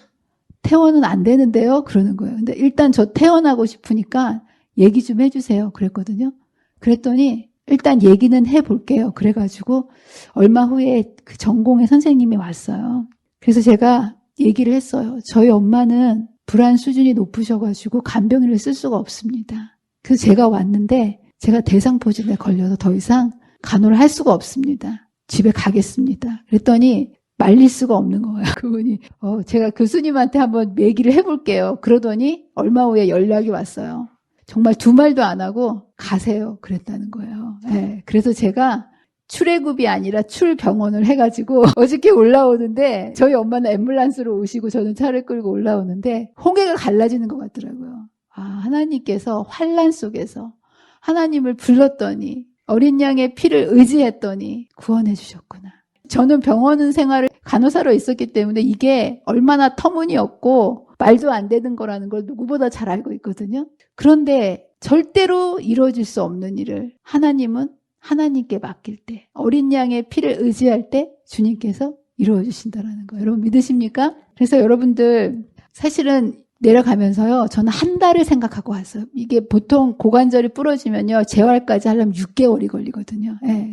퇴원은 안 되는데요? 그러는 거예요. 근데 일단 저 퇴원하고 싶으니까 얘기 좀 해주세요. 그랬거든요. 그랬더니 일단 얘기는 해볼게요. 그래가지고 얼마 후에 그 전공의 선생님이 왔어요. 그래서 제가 얘기를 했어요. 저희 엄마는 불안 수준이 높으셔가지고 간병인을 쓸 수가 없습니다. 그래서 제가 왔는데 제가 대상포진에 걸려서 더 이상 간호를 할 수가 없습니다. 집에 가겠습니다. 그랬더니 말릴 수가 없는 거예요. 그분이 제가 교수님한테 한번 얘기를 해볼게요. 그러더니 얼마 후에 연락이 왔어요. 정말 두 말도 안 하고 가세요 그랬다는 거예요. 네, 그래서 제가 출애굽이 아니라 출병원을 해가지고 어저께 올라오는데 저희 엄마는 앰뷸런스로 오시고 저는 차를 끌고 올라오는데 홍해가 갈라지는 것 같더라고요. 하나님께서 환난 속에서 하나님을 불렀더니 어린 양의 피를 의지했더니 구원해 주셨구나. 저는 병원 생활을 간호사로 있었기 때문에 이게 얼마나 터무니없고 말도 안 되는 거라는 걸 누구보다 잘 알고 있거든요. 그런데 절대로 이루어질 수 없는 일을 하나님은 하나님께 맡길 때, 어린 양의 피를 의지할 때 주님께서 이루어 주신다는 거예요. 여러분 믿으십니까? 그래서 여러분들 사실은 내려가면서요, 저는 한 달을 생각하고 왔어요. 이게 보통 고관절이 부러지면요, 재활까지 하려면 6개월이 걸리거든요. 예,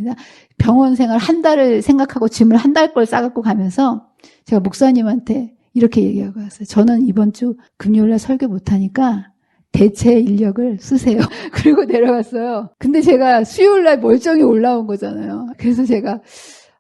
병원 생활 한 달을 생각하고 짐을 한 달 걸 싸갖고 가면서 제가 목사님한테 이렇게 얘기하고 왔어요. 저는 이번 주 금요일날 설교 못하니까 대체 인력을 쓰세요. 그리고 내려갔어요. 근데 제가 수요일날 멀쩡히 올라온 거잖아요. 그래서 제가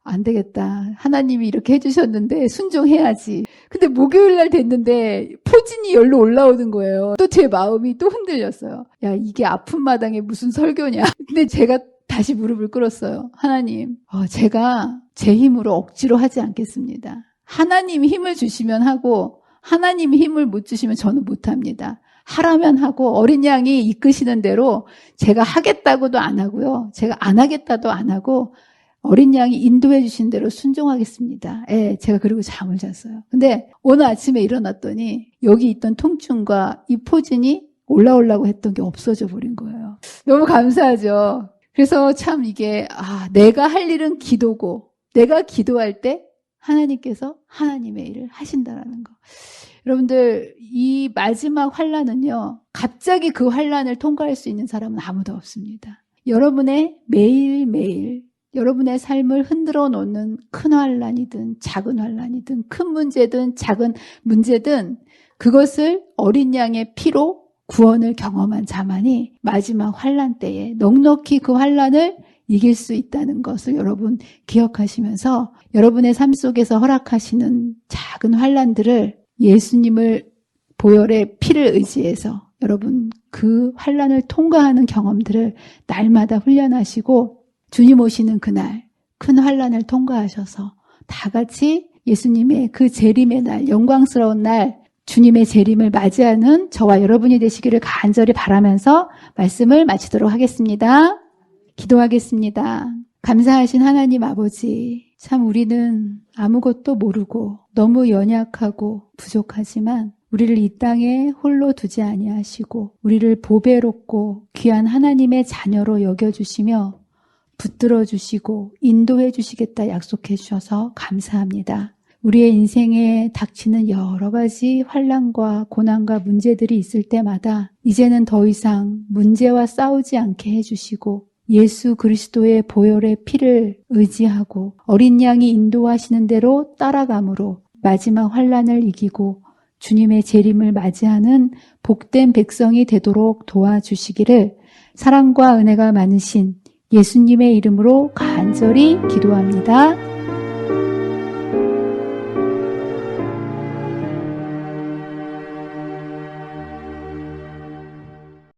안 되겠다. 하나님이 이렇게 해주셨는데 순종해야지. 근데 목요일날 됐는데 포진이 열로 올라오는 거예요. 또 제 마음이 또 흔들렸어요. 야, 이게 아픈 마당에 무슨 설교냐. 근데 제가 다시 무릎을 꿇었어요. 하나님, 제가 제 힘으로 억지로 하지 않겠습니다. 하나님이 힘을 주시면 하고 하나님이 힘을 못 주시면 저는 못합니다. 하라면 하고 어린 양이 이끄시는 대로 제가 하겠다고도 안 하고요. 제가 안 하겠다도 안 하고 어린 양이 인도해 주신 대로 순종하겠습니다. 예, 제가 그리고 잠을 잤어요. 근데 오늘 아침에 일어났더니 여기 있던 통증과 이 포진이 올라오려고 했던 게 없어져 버린 거예요. 너무 감사하죠. 그래서 참 이게 내가 할 일은 기도고 내가 기도할 때 하나님께서 하나님의 일을 하신다라는 거. 여러분들 이 마지막 환난은요, 갑자기 그 환난을 통과할 수 있는 사람은 아무도 없습니다. 여러분의 매일매일 여러분의 삶을 흔들어 놓는 큰 환난이든 작은 환난이든 큰 문제든 작은 문제든 그것을 어린 양의 피로 구원을 경험한 자만이 마지막 환난 때에 넉넉히 그 환난을 이길 수 있다는 것을 여러분 기억하시면서 여러분의 삶 속에서 허락하시는 작은 환난들을 예수님을 보혈의 피를 의지해서 여러분 그 환난을 통과하는 경험들을 날마다 훈련하시고 주님 오시는 그날 큰 환난을 통과하셔서 다 같이 예수님의 그 재림의 날, 영광스러운 날 주님의 재림을 맞이하는 저와 여러분이 되시기를 간절히 바라면서 말씀을 마치도록 하겠습니다. 기도하겠습니다. 감사하신 하나님 아버지, 참 우리는 아무것도 모르고 너무 연약하고 부족하지만 우리를 이 땅에 홀로 두지 아니하시고 우리를 보배롭고 귀한 하나님의 자녀로 여겨주시며 붙들어 주시고 인도해 주시겠다 약속해 주셔서 감사합니다. 우리의 인생에 닥치는 여러 가지 환난과 고난과 문제들이 있을 때마다 이제는 더 이상 문제와 싸우지 않게 해주시고 예수 그리스도의 보혈의 피를 의지하고 어린 양이 인도하시는 대로 따라감으로 마지막 환난을 이기고 주님의 재림을 맞이하는 복된 백성이 되도록 도와주시기를 사랑과 은혜가 많으신 예수님의 이름으로 간절히 기도합니다.